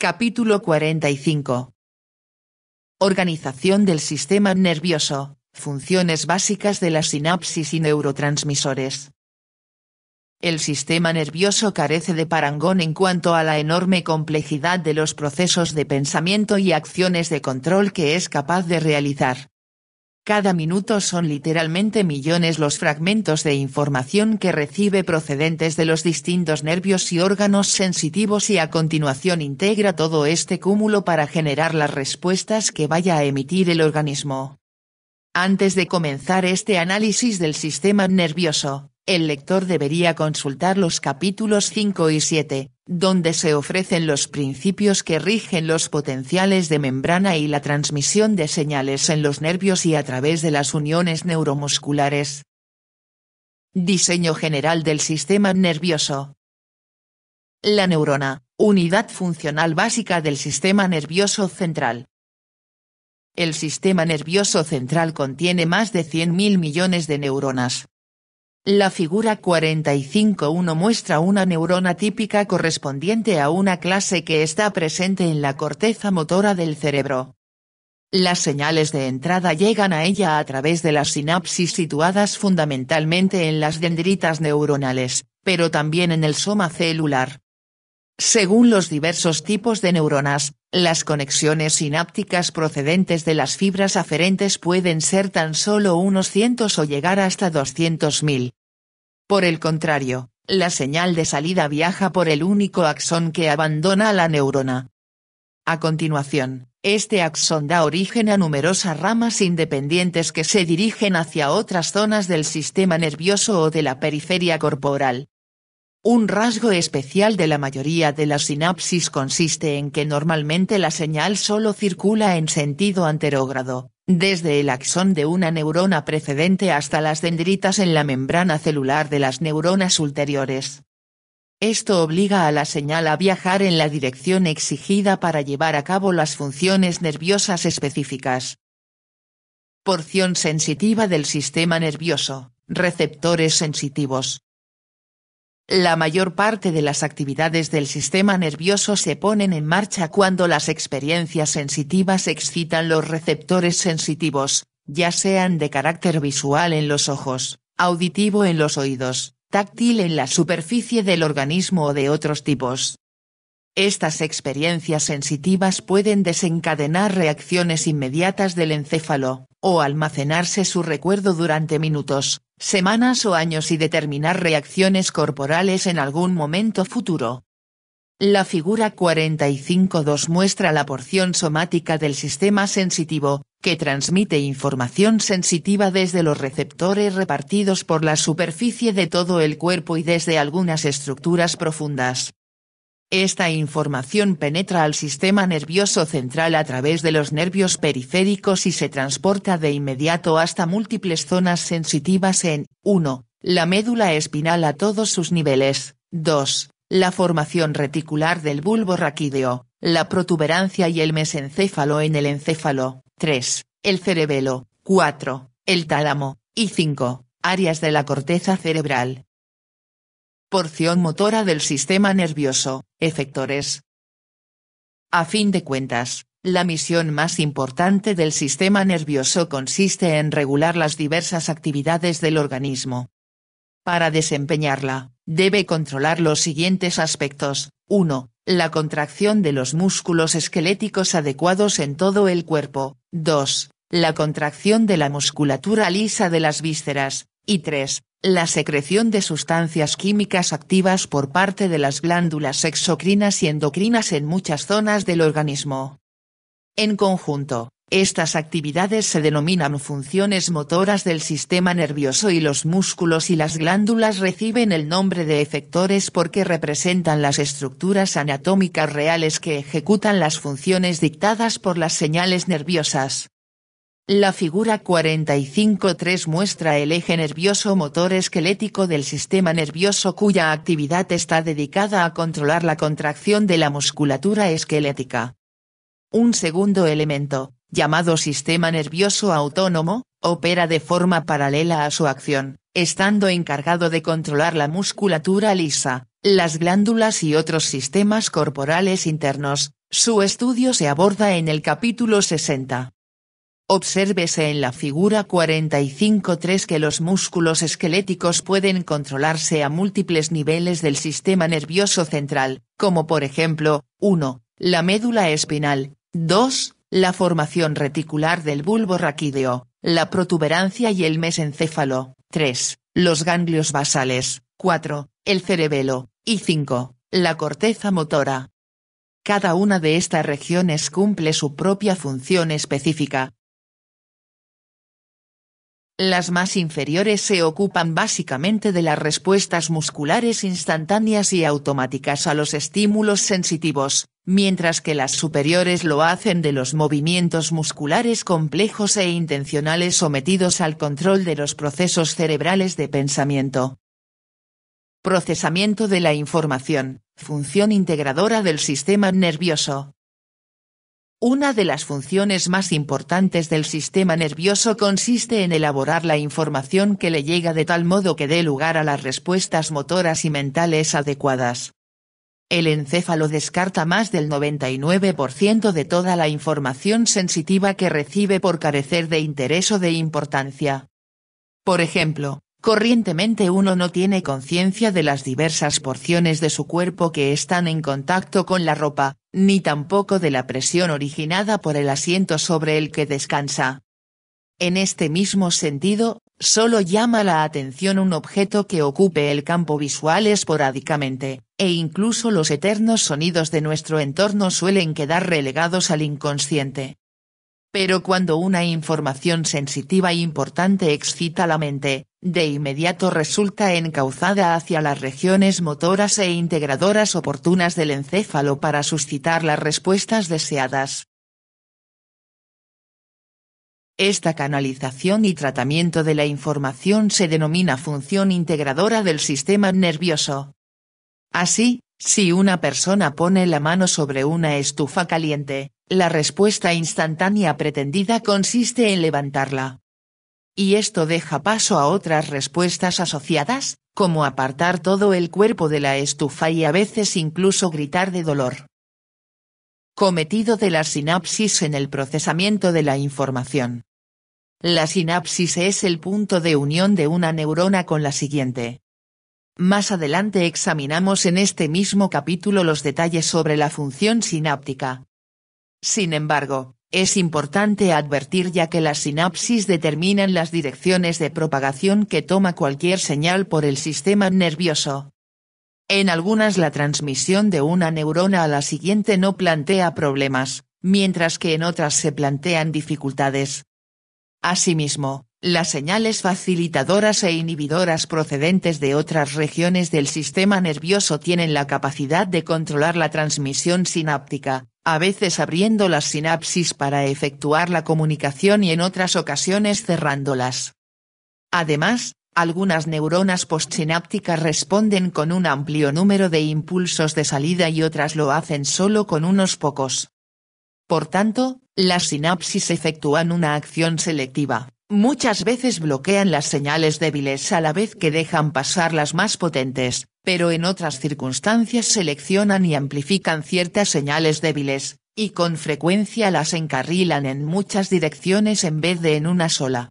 Capítulo 45. Organización del sistema nervioso, funciones básicas de la sinapsis y neurotransmisores. El sistema nervioso carece de parangón en cuanto a la enorme complejidad de los procesos de pensamiento y acciones de control que es capaz de realizar. Cada minuto son literalmente millones los fragmentos de información que recibe procedentes de los distintos nervios y órganos sensitivos y a continuación integra todo este cúmulo para generar las respuestas que vaya a emitir el organismo. Antes de comenzar este análisis del sistema nervioso, el lector debería consultar los capítulos 5 y 7, donde se ofrecen los principios que rigen los potenciales de membrana y la transmisión de señales en los nervios y a través de las uniones neuromusculares. Diseño general del sistema nervioso. La neurona, unidad funcional básica del sistema nervioso central. El sistema nervioso central contiene más de 100.000 millones de neuronas. La figura 45.1 muestra una neurona típica correspondiente a una clase que está presente en la corteza motora del cerebro. Las señales de entrada llegan a ella a través de las sinapsis situadas fundamentalmente en las dendritas neuronales, pero también en el soma celular. Según los diversos tipos de neuronas, las conexiones sinápticas procedentes de las fibras aferentes pueden ser tan solo unos cientos o llegar hasta 200.000. Por el contrario, la señal de salida viaja por el único axón que abandona la neurona. A continuación, este axón da origen a numerosas ramas independientes que se dirigen hacia otras zonas del sistema nervioso o de la periferia corporal. Un rasgo especial de la mayoría de las sinapsis consiste en que normalmente la señal solo circula en sentido anterógrado, desde el axón de una neurona precedente hasta las dendritas en la membrana celular de las neuronas ulteriores. Esto obliga a la señal a viajar en la dirección exigida para llevar a cabo las funciones nerviosas específicas. Porción sensitiva del sistema nervioso, receptores sensitivos. La mayor parte de las actividades del sistema nervioso se ponen en marcha cuando las experiencias sensitivas excitan los receptores sensitivos, ya sean de carácter visual en los ojos, auditivo en los oídos, táctil en la superficie del organismo o de otros tipos. Estas experiencias sensitivas pueden desencadenar reacciones inmediatas del encéfalo, o almacenarse su recuerdo durante minutos, semanas o años y determinar reacciones corporales en algún momento futuro. La figura 45.2 muestra la porción somática del sistema sensitivo, que transmite información sensitiva desde los receptores repartidos por la superficie de todo el cuerpo y desde algunas estructuras profundas. Esta información penetra al sistema nervioso central a través de los nervios periféricos y se transporta de inmediato hasta múltiples zonas sensitivas en 1. La médula espinal a todos sus niveles, 2. La formación reticular del bulbo raquídeo, la protuberancia y el mesencéfalo en el encéfalo, 3. El cerebelo, 4. El tálamo, y 5. Áreas de la corteza cerebral. Porción motora del sistema nervioso, efectores. A fin de cuentas, la misión más importante del sistema nervioso consiste en regular las diversas actividades del organismo. Para desempeñarla, debe controlar los siguientes aspectos: 1. La contracción de los músculos esqueléticos adecuados en todo el cuerpo, 2. La contracción de la musculatura lisa de las vísceras, y 3. La secreción de sustancias químicas activas por parte de las glándulas exocrinas y endocrinas en muchas zonas del organismo. En conjunto, estas actividades se denominan funciones motoras del sistema nervioso y los músculos y las glándulas reciben el nombre de efectores porque representan las estructuras anatómicas reales que ejecutan las funciones dictadas por las señales nerviosas. La figura 45.3 muestra el eje nervioso motor esquelético del sistema nervioso cuya actividad está dedicada a controlar la contracción de la musculatura esquelética. Un segundo elemento, llamado sistema nervioso autónomo, opera de forma paralela a su acción, estando encargado de controlar la musculatura lisa, Las glándulas y otros sistemas corporales internos, su estudio se aborda en el capítulo 60. Obsérvese en la figura 45.3 que los músculos esqueléticos pueden controlarse a múltiples niveles del sistema nervioso central, como por ejemplo, 1. La médula espinal, 2. La formación reticular del bulbo raquídeo, la protuberancia y el mesencéfalo, 3. Los ganglios basales, 4. El cerebelo, y 5. La corteza motora. Cada una de estas regiones cumple su propia función específica. Las más inferiores se ocupan básicamente de las respuestas musculares instantáneas y automáticas a los estímulos sensitivos, mientras que las superiores lo hacen de los movimientos musculares complejos e intencionales sometidos al control de los procesos cerebrales de pensamiento. Procesamiento de la información, función integradora del sistema nervioso. Una de las funciones más importantes del sistema nervioso consiste en elaborar la información que le llega de tal modo que dé lugar a las respuestas motoras y mentales adecuadas. El encéfalo descarta más del 99% de toda la información sensitiva que recibe por carecer de interés o de importancia. Por ejemplo, corrientemente uno no tiene conciencia de las diversas porciones de su cuerpo que están en contacto con la ropa, ni tampoco de la presión originada por el asiento sobre el que descansa. En este mismo sentido, solo llama la atención un objeto que ocupe el campo visual esporádicamente, e incluso los eternos sonidos de nuestro entorno suelen quedar relegados al inconsciente. Pero cuando una información sensitiva importante excita la mente, de inmediato resulta encauzada hacia las regiones motoras e integradoras oportunas del encéfalo para suscitar las respuestas deseadas. Esta canalización y tratamiento de la información se denomina función integradora del sistema nervioso. Así, si una persona pone la mano sobre una estufa caliente, la respuesta instantánea pretendida consiste en levantarla. Y esto deja paso a otras respuestas asociadas, como apartar todo el cuerpo de la estufa y a veces incluso gritar de dolor. Cometido de la sinapsis en el procesamiento de la información. La sinapsis es el punto de unión de una neurona con la siguiente. Más adelante examinamos en este mismo capítulo los detalles sobre la función sináptica. Sin embargo, es importante advertir ya que las sinapsis determinan las direcciones de propagación que toma cualquier señal por el sistema nervioso. En algunas la transmisión de una neurona a la siguiente no plantea problemas, mientras que en otras se plantean dificultades. Asimismo, las señales facilitadoras e inhibidoras procedentes de otras regiones del sistema nervioso tienen la capacidad de controlar la transmisión sináptica, a veces abriendo las sinapsis para efectuar la comunicación y en otras ocasiones cerrándolas. Además, algunas neuronas postsinápticas responden con un amplio número de impulsos de salida y otras lo hacen solo con unos pocos. Por tanto, las sinapsis efectúan una acción selectiva, muchas veces bloquean las señales débiles a la vez que dejan pasar las más potentes, pero en otras circunstancias seleccionan y amplifican ciertas señales débiles, y con frecuencia las encarrilan en muchas direcciones en vez de en una sola.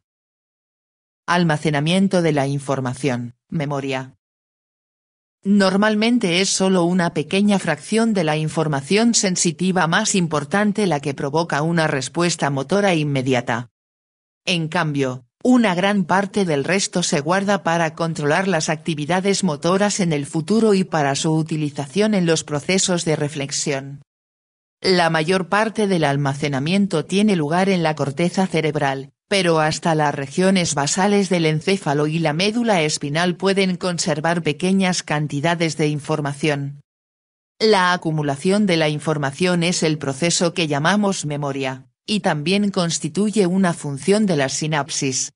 Almacenamiento de la información, memoria. Normalmente es solo una pequeña fracción de la información sensitiva más importante la que provoca una respuesta motora inmediata. En cambio, una gran parte del resto se guarda para controlar las actividades motoras en el futuro y para su utilización en los procesos de reflexión. La mayor parte del almacenamiento tiene lugar en la corteza cerebral, pero hasta las regiones basales del encéfalo y la médula espinal pueden conservar pequeñas cantidades de información. La acumulación de la información es el proceso que llamamos memoria, y también constituye una función de la sinapsis.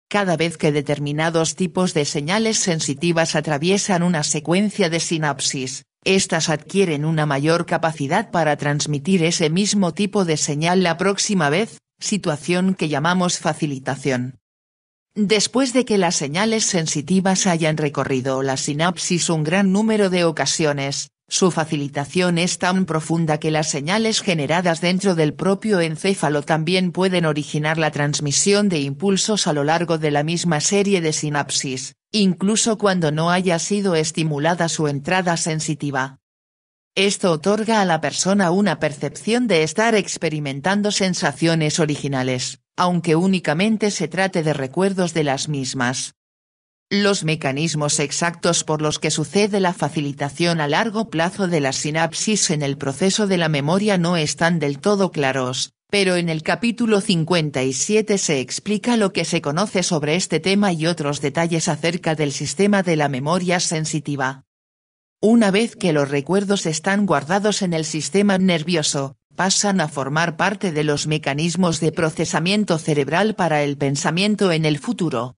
Cada vez que determinados tipos de señales sensitivas atraviesan una secuencia de sinapsis, estas adquieren una mayor capacidad para transmitir ese mismo tipo de señal la próxima vez, situación que llamamos facilitación. Después de que las señales sensitivas hayan recorrido la sinapsis un gran número de ocasiones, su facilitación es tan profunda que las señales generadas dentro del propio encéfalo también pueden originar la transmisión de impulsos a lo largo de la misma serie de sinapsis, incluso cuando no haya sido estimulada su entrada sensitiva. Esto otorga a la persona una percepción de estar experimentando sensaciones originales, aunque únicamente se trate de recuerdos de las mismas. Los mecanismos exactos por los que sucede la facilitación a largo plazo de la sinapsis en el proceso de la memoria no están del todo claros, pero en el capítulo 57 se explica lo que se conoce sobre este tema y otros detalles acerca del sistema de la memoria sensitiva. Una vez que los recuerdos están guardados en el sistema nervioso, pasan a formar parte de los mecanismos de procesamiento cerebral para el pensamiento en el futuro.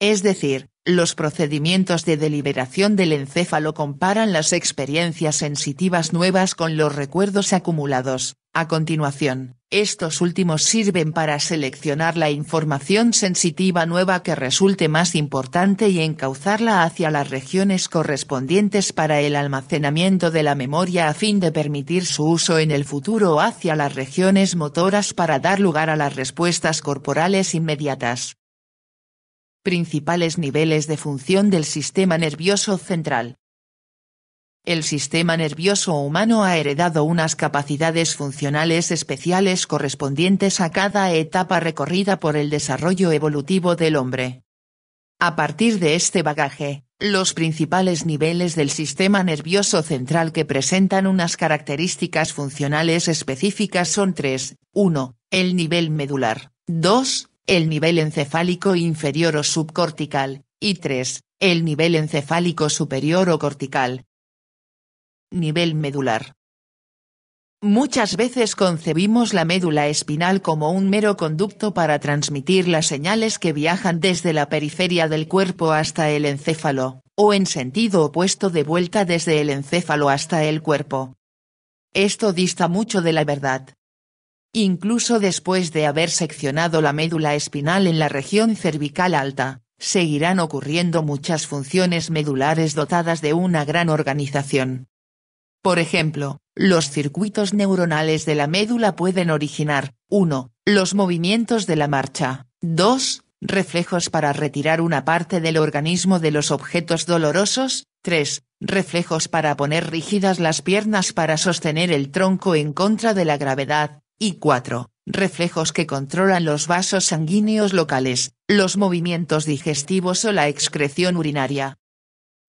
Es decir, los procedimientos de deliberación del encéfalo comparan las experiencias sensitivas nuevas con los recuerdos acumulados. A continuación, estos últimos sirven para seleccionar la información sensitiva nueva que resulte más importante y encauzarla hacia las regiones correspondientes para el almacenamiento de la memoria a fin de permitir su uso en el futuro o hacia las regiones motoras para dar lugar a las respuestas corporales inmediatas. Principales niveles de función del sistema nervioso central. El sistema nervioso humano ha heredado unas capacidades funcionales especiales correspondientes a cada etapa recorrida por el desarrollo evolutivo del hombre. A partir de este bagaje, los principales niveles del sistema nervioso central que presentan unas características funcionales específicas son 3, 1, el nivel medular, 2, el nivel encefálico inferior o subcortical, y 3, el nivel encefálico superior o cortical. Nivel medular. Muchas veces concebimos la médula espinal como un mero conducto para transmitir las señales que viajan desde la periferia del cuerpo hasta el encéfalo, o en sentido opuesto de vuelta desde el encéfalo hasta el cuerpo. Esto dista mucho de la verdad. Incluso después de haber seccionado la médula espinal en la región cervical alta, seguirán ocurriendo muchas funciones medulares dotadas de una gran organización. Por ejemplo, los circuitos neuronales de la médula pueden originar, 1, los movimientos de la marcha, 2, reflejos para retirar una parte del organismo de los objetos dolorosos, 3, reflejos para poner rígidas las piernas para sostener el tronco en contra de la gravedad, y 4, reflejos que controlan los vasos sanguíneos locales, los movimientos digestivos o la excreción urinaria.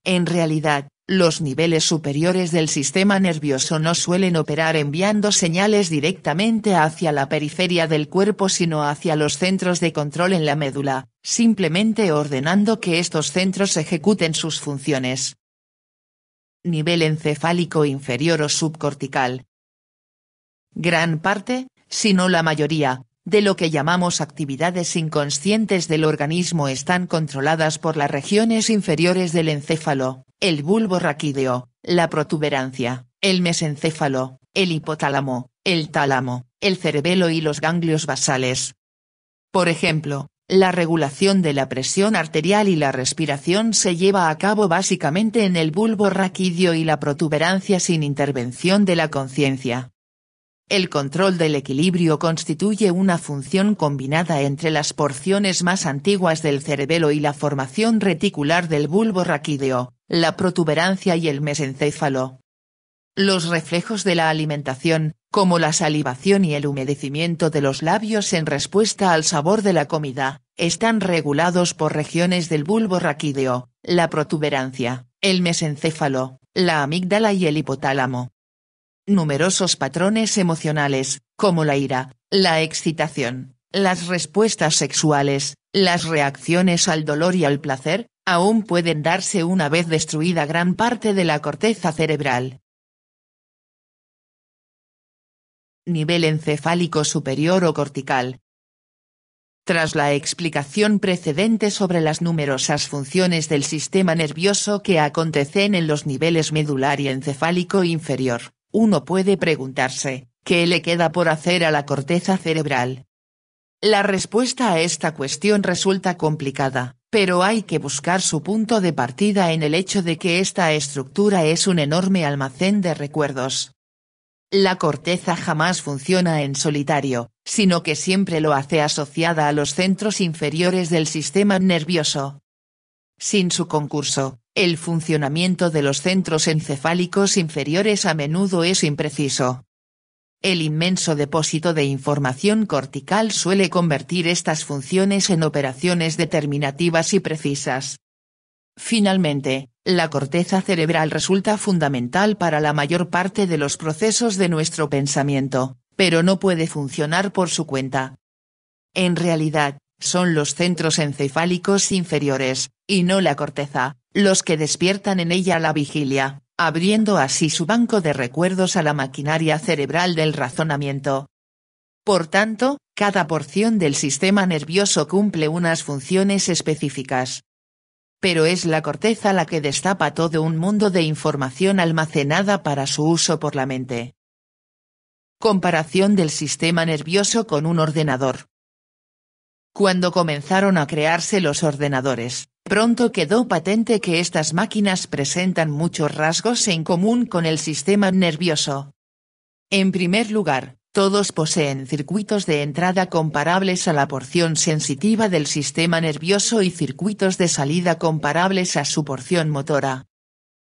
En realidad, los niveles superiores del sistema nervioso no suelen operar enviando señales directamente hacia la periferia del cuerpo sino hacia los centros de control en la médula, simplemente ordenando que estos centros ejecuten sus funciones. Nivel encefálico inferior o subcortical. Gran parte, si no la mayoría, de lo que llamamos actividades inconscientes del organismo están controladas por las regiones inferiores del encéfalo, el bulbo raquídeo, la protuberancia, el mesencéfalo, el hipotálamo, el tálamo, el cerebelo y los ganglios basales. Por ejemplo, la regulación de la presión arterial y la respiración se lleva a cabo básicamente en el bulbo raquídeo y la protuberancia sin intervención de la conciencia. El control del equilibrio constituye una función combinada entre las porciones más antiguas del cerebelo y la formación reticular del bulbo raquídeo, la protuberancia y el mesencéfalo. Los reflejos de la alimentación, como la salivación y el humedecimiento de los labios en respuesta al sabor de la comida, están regulados por regiones del bulbo raquídeo, la protuberancia, el mesencéfalo, la amígdala y el hipotálamo. Numerosos patrones emocionales, como la ira, la excitación, las respuestas sexuales, las reacciones al dolor y al placer, aún pueden darse una vez destruida gran parte de la corteza cerebral. Nivel encefálico superior o cortical. Tras la explicación precedente sobre las numerosas funciones del sistema nervioso que acontecen en los niveles medular y encefálico inferior, uno puede preguntarse, ¿qué le queda por hacer a la corteza cerebral? La respuesta a esta cuestión resulta complicada, pero hay que buscar su punto de partida en el hecho de que esta estructura es un enorme almacén de recuerdos. La corteza jamás funciona en solitario, sino que siempre lo hace asociada a los centros inferiores del sistema nervioso. Sin su concurso, el funcionamiento de los centros encefálicos inferiores a menudo es impreciso. El inmenso depósito de información cortical suele convertir estas funciones en operaciones determinativas y precisas. Finalmente, la corteza cerebral resulta fundamental para la mayor parte de los procesos de nuestro pensamiento, pero no puede funcionar por su cuenta. En realidad, son los centros encefálicos inferiores, y no la corteza, los que despiertan en ella la vigilia, abriendo así su banco de recuerdos a la maquinaria cerebral del razonamiento. Por tanto, cada porción del sistema nervioso cumple unas funciones específicas. Pero es la corteza la que destapa todo un mundo de información almacenada para su uso por la mente. Comparación del sistema nervioso con un ordenador. Cuando comenzaron a crearse los ordenadores, pronto quedó patente que estas máquinas presentan muchos rasgos en común con el sistema nervioso. En primer lugar, todos poseen circuitos de entrada comparables a la porción sensitiva del sistema nervioso y circuitos de salida comparables a su porción motora.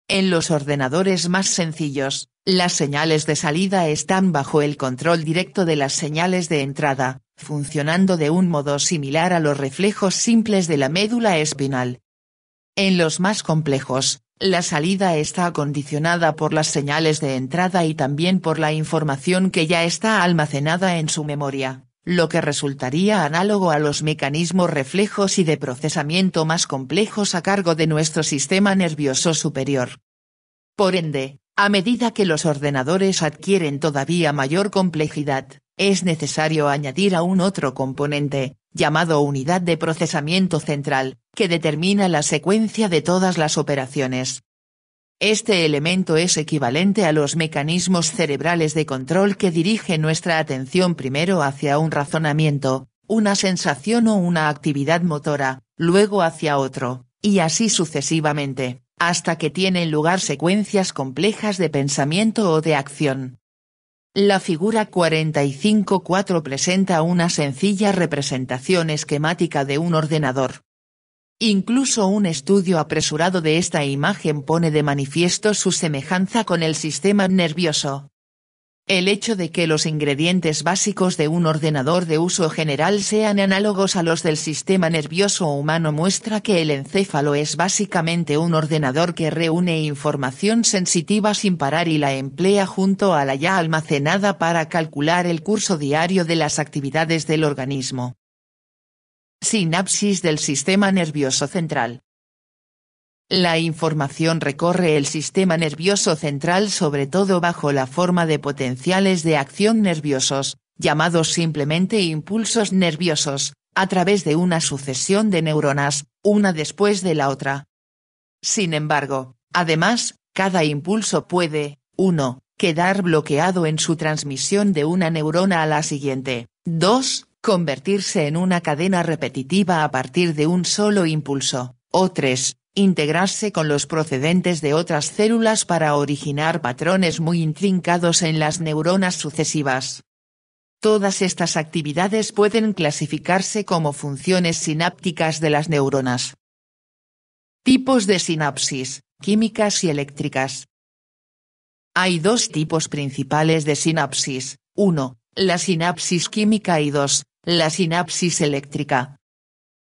En los ordenadores más sencillos, las señales de salida están bajo el control directo de las señales de entrada, funcionando de un modo similar a los reflejos simples de la médula espinal. En los más complejos, la salida está condicionada por las señales de entrada y también por la información que ya está almacenada en su memoria, lo que resultaría análogo a los mecanismos reflejos y de procesamiento más complejos a cargo de nuestro sistema nervioso superior. Por ende, a medida que los ordenadores adquieren todavía mayor complejidad, es necesario añadir aún otro componente, llamado unidad de procesamiento central, que determina la secuencia de todas las operaciones. Este elemento es equivalente a los mecanismos cerebrales de control que dirigen nuestra atención primero hacia un razonamiento, una sensación o una actividad motora, luego hacia otro, y así sucesivamente, hasta que tienen lugar secuencias complejas de pensamiento o de acción. La figura 45.4 presenta una sencilla representación esquemática de un ordenador. Incluso un estudio apresurado de esta imagen pone de manifiesto su semejanza con el sistema nervioso. El hecho de que los ingredientes básicos de un ordenador de uso general sean análogos a los del sistema nervioso humano muestra que el encéfalo es básicamente un ordenador que reúne información sensitiva sin parar y la emplea junto a la ya almacenada para calcular el curso diario de las actividades del organismo. Sinapsis del sistema nervioso central. La información recorre el sistema nervioso central sobre todo bajo la forma de potenciales de acción nerviosos, llamados simplemente impulsos nerviosos, a través de una sucesión de neuronas, una después de la otra. Sin embargo, además, cada impulso puede, 1, quedar bloqueado en su transmisión de una neurona a la siguiente, 2, convertirse en una cadena repetitiva a partir de un solo impulso, o 3, integrarse con los procedentes de otras células para originar patrones muy intrincados en las neuronas sucesivas. Todas estas actividades pueden clasificarse como funciones sinápticas de las neuronas. Tipos de sinapsis, químicas y eléctricas. Hay dos tipos principales de sinapsis, 1, la sinapsis química y 2, la sinapsis eléctrica.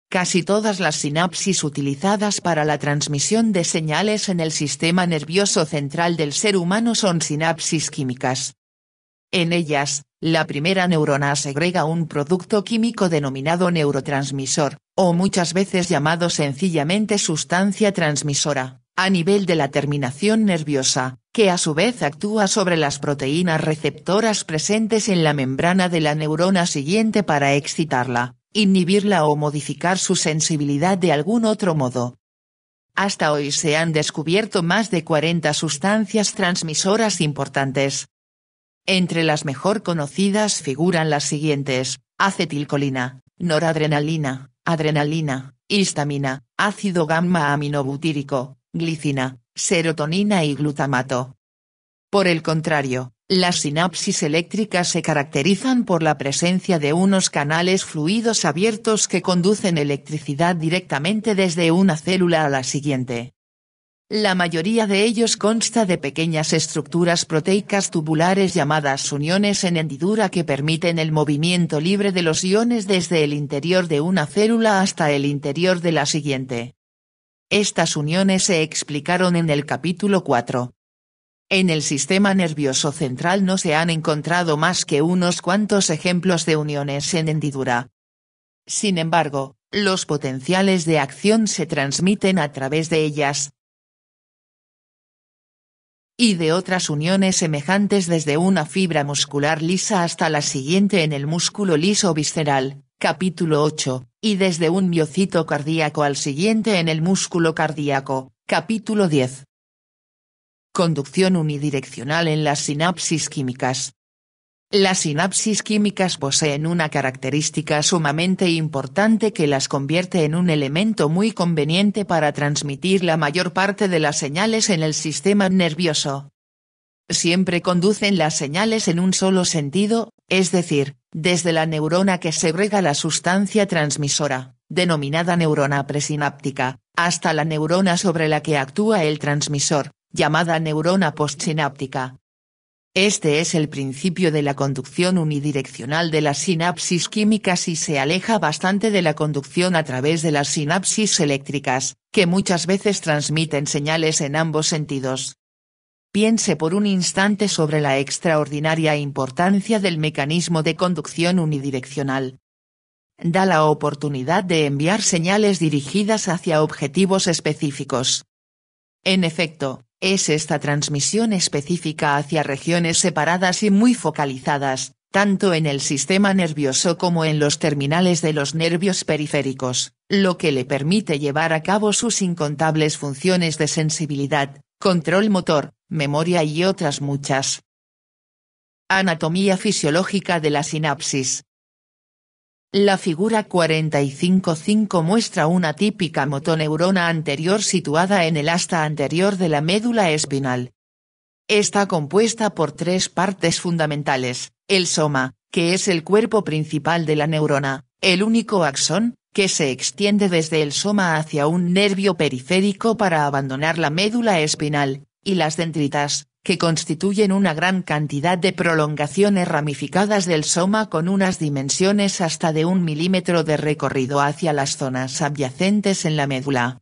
Casi todas las sinapsis utilizadas para la transmisión de señales en el sistema nervioso central del ser humano son sinapsis químicas. En ellas, la primera neurona segrega un producto químico denominado neurotransmisor, o muchas veces llamado sencillamente sustancia transmisora, a nivel de la terminación nerviosa, que a su vez actúa sobre las proteínas receptoras presentes en la membrana de la neurona siguiente para excitarla, inhibirla o modificar su sensibilidad de algún otro modo. Hasta hoy se han descubierto más de 40 sustancias transmisoras importantes. Entre las mejor conocidas figuran las siguientes: acetilcolina, noradrenalina, adrenalina, histamina, ácido gamma aminobutírico, glicina, serotonina y glutamato. Por el contrario, las sinapsis eléctricas se caracterizan por la presencia de unos canales fluidos abiertos que conducen electricidad directamente desde una célula a la siguiente. La mayoría de ellos consta de pequeñas estructuras proteicas tubulares llamadas uniones en hendidura que permiten el movimiento libre de los iones desde el interior de una célula hasta el interior de la siguiente. Estas uniones se explicaron en el capítulo 4. En el sistema nervioso central no se han encontrado más que unos cuantos ejemplos de uniones en hendidura. Sin embargo, los potenciales de acción se transmiten a través de ellas y de otras uniones semejantes desde una fibra muscular lisa hasta la siguiente en el músculo liso visceral, capítulo 8, y desde un miocito cardíaco al siguiente en el músculo cardíaco, capítulo 10. Conducción unidireccional en las sinapsis químicas. Las sinapsis químicas poseen una característica sumamente importante que las convierte en un elemento muy conveniente para transmitir la mayor parte de las señales en el sistema nervioso. Siempre conducen las señales en un solo sentido, es decir, desde la neurona que segrega la sustancia transmisora, denominada neurona presináptica, hasta la neurona sobre la que actúa el transmisor, llamada neurona postsináptica. Este es el principio de la conducción unidireccional de las sinapsis químicas y se aleja bastante de la conducción a través de las sinapsis eléctricas, que muchas veces transmiten señales en ambos sentidos. Piense por un instante sobre la extraordinaria importancia del mecanismo de conducción unidireccional. Da la oportunidad de enviar señales dirigidas hacia objetivos específicos. En efecto, es esta transmisión específica hacia regiones separadas y muy focalizadas, tanto en el sistema nervioso como en los terminales de los nervios periféricos, lo que le permite llevar a cabo sus incontables funciones de sensibilidad, control motor, memoria y otras muchas. Anatomía fisiológica de la sinapsis. La figura 45.5 muestra una típica motoneurona anterior situada en el asta anterior de la médula espinal. Está compuesta por tres partes fundamentales: el soma, que es el cuerpo principal de la neurona, el único axón, que se extiende desde el soma hacia un nervio periférico para abandonar la médula espinal, y las dendritas, que constituyen una gran cantidad de prolongaciones ramificadas del soma con unas dimensiones hasta de 1 milímetro de recorrido hacia las zonas adyacentes en la médula.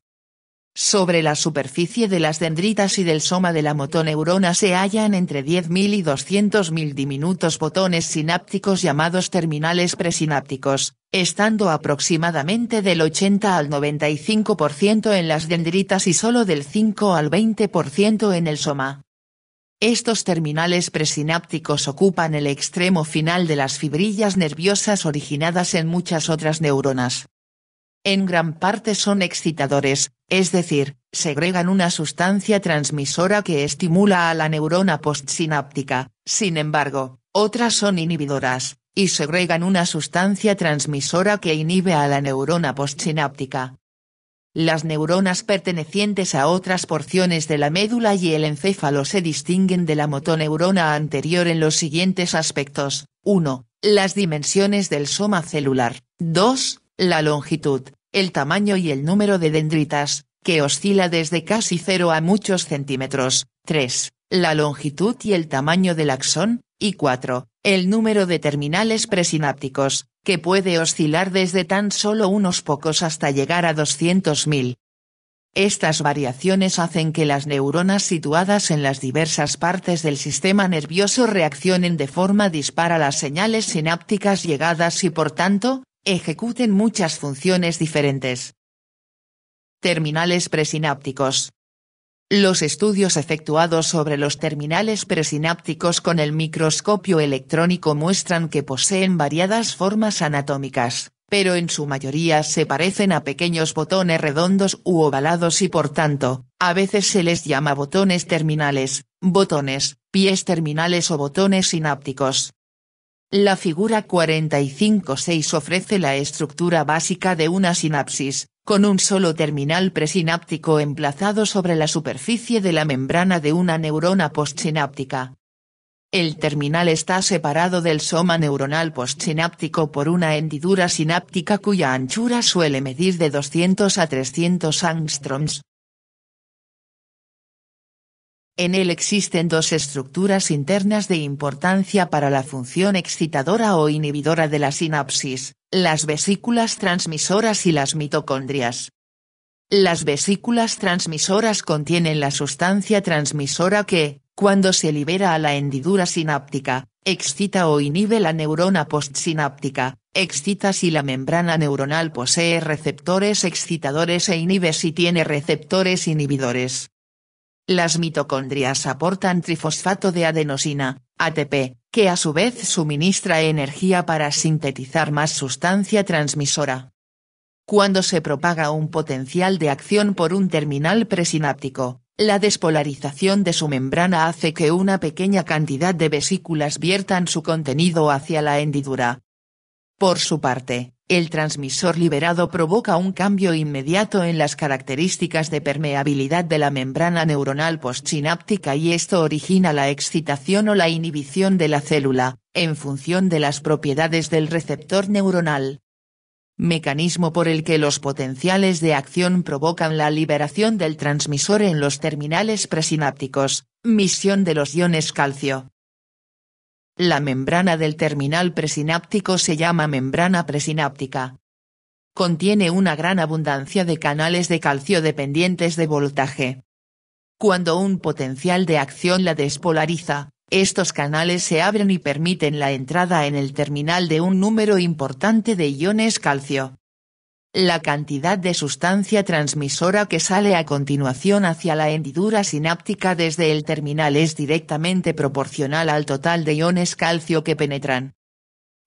Sobre la superficie de las dendritas y del soma de la motoneurona se hallan entre 10.000 y 200.000 diminutos botones sinápticos llamados terminales presinápticos, estando aproximadamente del 80 al 95% en las dendritas y solo del 5 al 20% en el soma. Estos terminales presinápticos ocupan el extremo final de las fibrillas nerviosas originadas en muchas otras neuronas. En gran parte son excitadores, es decir, segregan una sustancia transmisora que estimula a la neurona postsináptica. Sin embargo, otras son inhibidoras, y segregan una sustancia transmisora que inhibe a la neurona postsináptica. Las neuronas pertenecientes a otras porciones de la médula y el encéfalo se distinguen de la motoneurona anterior en los siguientes aspectos: 1. Las dimensiones del soma celular; 2. La longitud, el tamaño y el número de dendritas, que oscila desde casi 0 a muchos centímetros; 3. La longitud y el tamaño del axón; y 4. El número de terminales presinápticos, que puede oscilar desde tan solo unos pocos hasta llegar a 200.000. Estas variaciones hacen que las neuronas situadas en las diversas partes del sistema nervioso reaccionen de forma dispar a las señales sinápticas llegadas y por tanto, ejecuten muchas funciones diferentes. Terminales presinápticos. Los estudios efectuados sobre los terminales presinápticos con el microscopio electrónico muestran que poseen variadas formas anatómicas, pero en su mayoría se parecen a pequeños botones redondos u ovalados y por tanto, a veces se les llama botones terminales, botones, pies terminales o botones sinápticos. La figura 45.6 ofrece la estructura básica de una sinapsis, con un solo terminal presináptico emplazado sobre la superficie de la membrana de una neurona postsináptica. El terminal está separado del soma neuronal postsináptico por una hendidura sináptica cuya anchura suele medir de 200 a 300 angstroms. En él existen dos estructuras internas de importancia para la función excitadora o inhibidora de la sinapsis, las vesículas transmisoras y las mitocondrias. Las vesículas transmisoras contienen la sustancia transmisora que, cuando se libera a la hendidura sináptica, excita o inhibe la neurona postsináptica, excita si la membrana neuronal posee receptores excitadores e inhibe si tiene receptores inhibidores. Las mitocondrias aportan trifosfato de adenosina, ATP, que a su vez suministra energía para sintetizar más sustancia transmisora. Cuando se propaga un potencial de acción por un terminal presináptico, la despolarización de su membrana hace que una pequeña cantidad de vesículas viertan su contenido hacia la hendidura. Por su parte, el transmisor liberado provoca un cambio inmediato en las características de permeabilidad de la membrana neuronal postsináptica y esto origina la excitación o la inhibición de la célula, en función de las propiedades del receptor neuronal. Mecanismo por el que los potenciales de acción provocan la liberación del transmisor en los terminales presinápticos, misión de los iones calcio. La membrana del terminal presináptico se llama membrana presináptica. Contiene una gran abundancia de canales de calcio dependientes de voltaje. Cuando un potencial de acción la despolariza, estos canales se abren y permiten la entrada en el terminal de un número importante de iones calcio. La cantidad de sustancia transmisora que sale a continuación hacia la hendidura sináptica desde el terminal es directamente proporcional al total de iones calcio que penetran.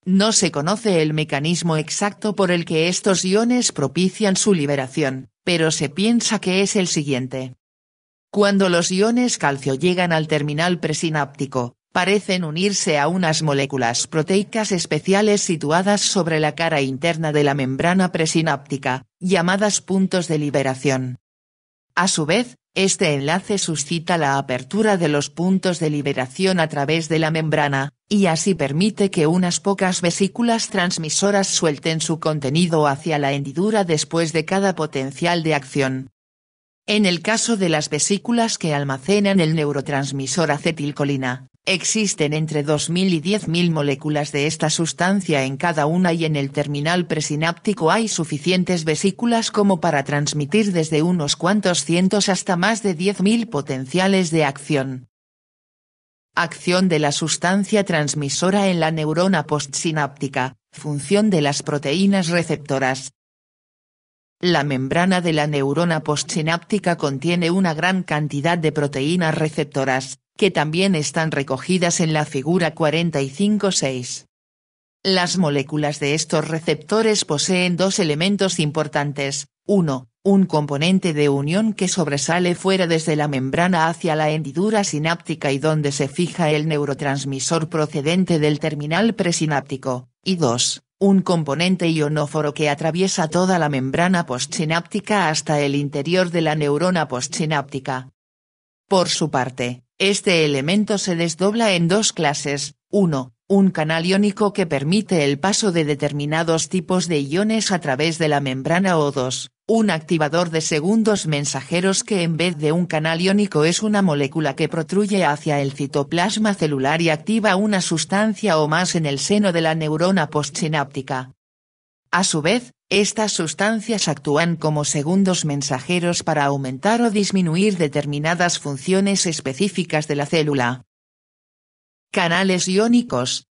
No se conoce el mecanismo exacto por el que estos iones propician su liberación, pero se piensa que es el siguiente. Cuando los iones calcio llegan al terminal presináptico, parecen unirse a unas moléculas proteicas especiales situadas sobre la cara interna de la membrana presináptica, llamadas puntos de liberación. A su vez, este enlace suscita la apertura de los puntos de liberación a través de la membrana, y así permite que unas pocas vesículas transmisoras suelten su contenido hacia la hendidura después de cada potencial de acción. En el caso de las vesículas que almacenan el neurotransmisor acetilcolina, existen entre 2000 y 10.000 moléculas de esta sustancia en cada una y en el terminal presináptico hay suficientes vesículas como para transmitir desde unos cuantos cientos hasta más de 10.000 potenciales de acción. Acción de la sustancia transmisora en la neurona postsináptica, función de las proteínas receptoras. La membrana de la neurona postsináptica contiene una gran cantidad de proteínas receptoras, que también están recogidas en la figura 45.6. Las moléculas de estos receptores poseen dos elementos importantes, 1, un componente de unión que sobresale fuera desde la membrana hacia la hendidura sináptica y donde se fija el neurotransmisor procedente del terminal presináptico, y 2. Un componente ionóforo que atraviesa toda la membrana postsináptica hasta el interior de la neurona postsináptica. Por su parte, este elemento se desdobla en dos clases, 1, un canal iónico que permite el paso de determinados tipos de iones a través de la membrana o 2, un activador de segundos mensajeros que en vez de un canal iónico es una molécula que protruye hacia el citoplasma celular y activa una sustancia o más en el seno de la neurona postsináptica. A su vez, estas sustancias actúan como segundos mensajeros para aumentar o disminuir determinadas funciones específicas de la célula. Canales iónicos.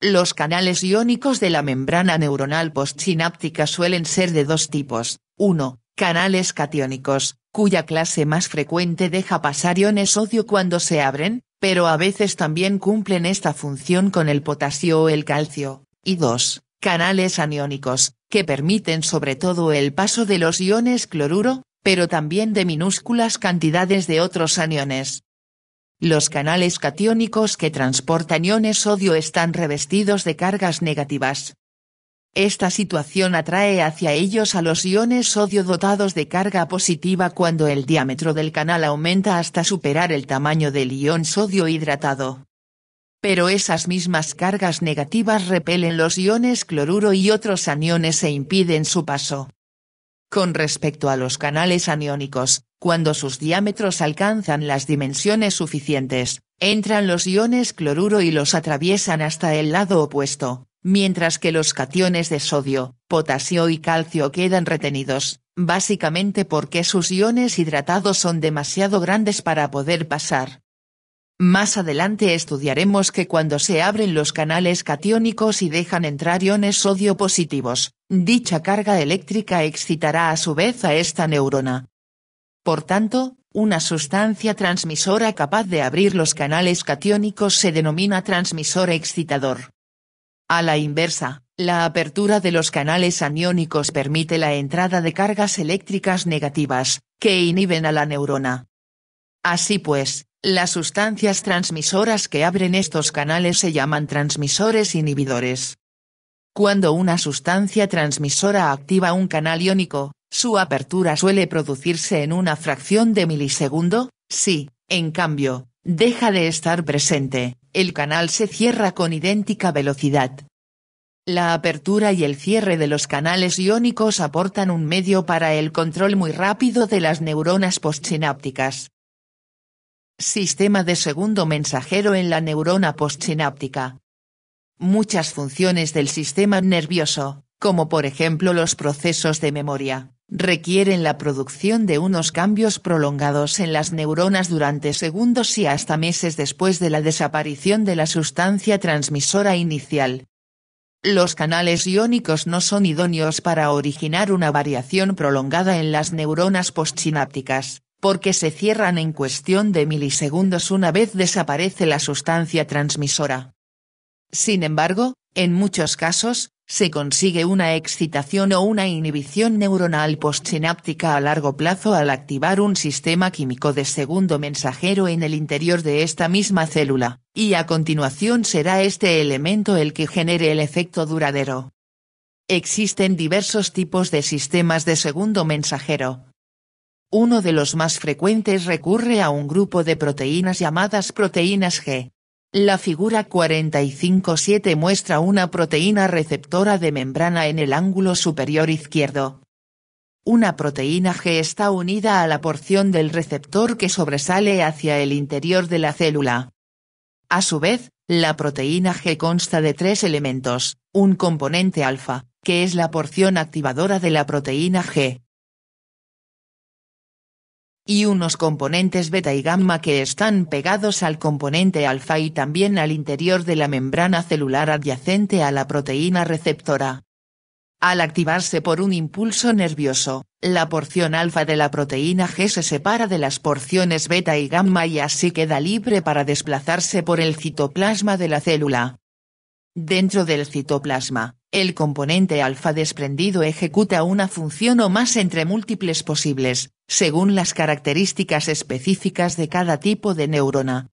Los canales iónicos de la membrana neuronal postsináptica suelen ser de dos tipos, 1, canales catiónicos, cuya clase más frecuente deja pasar iones sodio cuando se abren, pero a veces también cumplen esta función con el potasio o el calcio, y 2, canales aniónicos, que permiten sobre todo el paso de los iones cloruro, pero también de minúsculas cantidades de otros aniones. Los canales catiónicos que transportan iones sodio están revestidos de cargas negativas. Esta situación atrae hacia ellos a los iones sodio dotados de carga positiva cuando el diámetro del canal aumenta hasta superar el tamaño del ion sodio hidratado. Pero esas mismas cargas negativas repelen los iones cloruro y otros aniones e impiden su paso. Con respecto a los canales aniónicos, cuando sus diámetros alcanzan las dimensiones suficientes, entran los iones cloruro y los atraviesan hasta el lado opuesto, mientras que los cationes de sodio, potasio y calcio quedan retenidos, básicamente porque sus iones hidratados son demasiado grandes para poder pasar. Más adelante estudiaremos que cuando se abren los canales catiónicos y dejan entrar iones sodio positivos, dicha carga eléctrica excitará a su vez a esta neurona. Por tanto, una sustancia transmisora capaz de abrir los canales catiónicos se denomina transmisor excitador. A la inversa, la apertura de los canales aniónicos permite la entrada de cargas eléctricas negativas, que inhiben a la neurona. Así pues, las sustancias transmisoras que abren estos canales se llaman transmisores inhibidores. Cuando una sustancia transmisora activa un canal iónico, su apertura suele producirse en una fracción de milisegundo. Si, en cambio, deja de estar presente, el canal se cierra con idéntica velocidad. La apertura y el cierre de los canales iónicos aportan un medio para el control muy rápido de las neuronas postsinápticas. Sistema de segundo mensajero en la neurona postsináptica. Muchas funciones del sistema nervioso, como por ejemplo los procesos de memoria, requieren la producción de unos cambios prolongados en las neuronas durante segundos y hasta meses después de la desaparición de la sustancia transmisora inicial. Los canales iónicos no son idóneos para originar una variación prolongada en las neuronas postsinápticas, porque se cierran en cuestión de milisegundos una vez desaparece la sustancia transmisora. Sin embargo, en muchos casos, se consigue una excitación o una inhibición neuronal postsináptica a largo plazo al activar un sistema químico de segundo mensajero en el interior de esta misma célula, y a continuación será este elemento el que genere el efecto duradero. Existen diversos tipos de sistemas de segundo mensajero. Uno de los más frecuentes recurre a un grupo de proteínas llamadas proteínas G. La figura 45.7 muestra una proteína receptora de membrana en el ángulo superior izquierdo. Una proteína G está unida a la porción del receptor que sobresale hacia el interior de la célula. A su vez, la proteína G consta de tres elementos, un componente alfa, que es la porción activadora de la proteína G, y unos componentes beta y gamma que están pegados al componente alfa y también al interior de la membrana celular adyacente a la proteína receptora. Al activarse por un impulso nervioso, la porción alfa de la proteína G se separa de las porciones beta y gamma y así queda libre para desplazarse por el citoplasma de la célula. Dentro del citoplasma, el componente alfa desprendido ejecuta una función o más entre múltiples posibles, según las características específicas de cada tipo de neurona.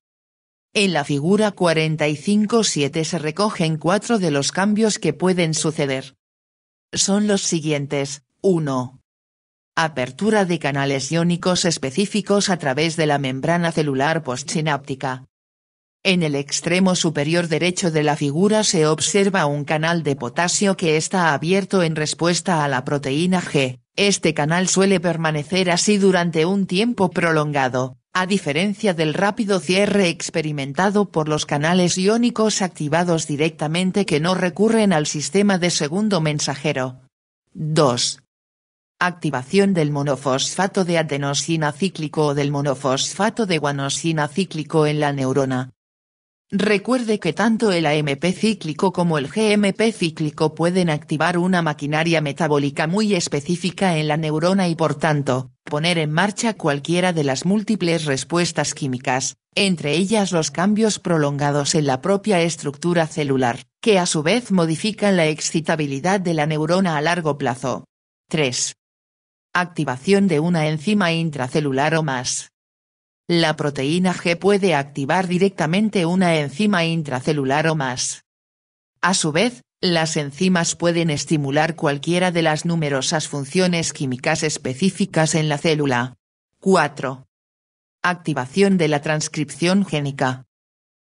En la figura 45.7 se recogen 4 de los cambios que pueden suceder. Son los siguientes: 1. Apertura de canales iónicos específicos a través de la membrana celular postsináptica. En el extremo superior derecho de la figura se observa un canal de potasio que está abierto en respuesta a la proteína G. Este canal suele permanecer así durante un tiempo prolongado, a diferencia del rápido cierre experimentado por los canales iónicos activados directamente que no recurren al sistema de segundo mensajero. 2. Activación del monofosfato de adenosina cíclico o del monofosfato de guanosina cíclico en la neurona. Recuerde que tanto el AMP cíclico como el GMP cíclico pueden activar una maquinaria metabólica muy específica en la neurona y por tanto, poner en marcha cualquiera de las múltiples respuestas químicas, entre ellas los cambios prolongados en la propia estructura celular, que a su vez modifican la excitabilidad de la neurona a largo plazo. 3. Activación de una enzima intracelular o más. La proteína G puede activar directamente una enzima intracelular o más. A su vez, las enzimas pueden estimular cualquiera de las numerosas funciones químicas específicas en la célula. 4. Activación de la transcripción génica.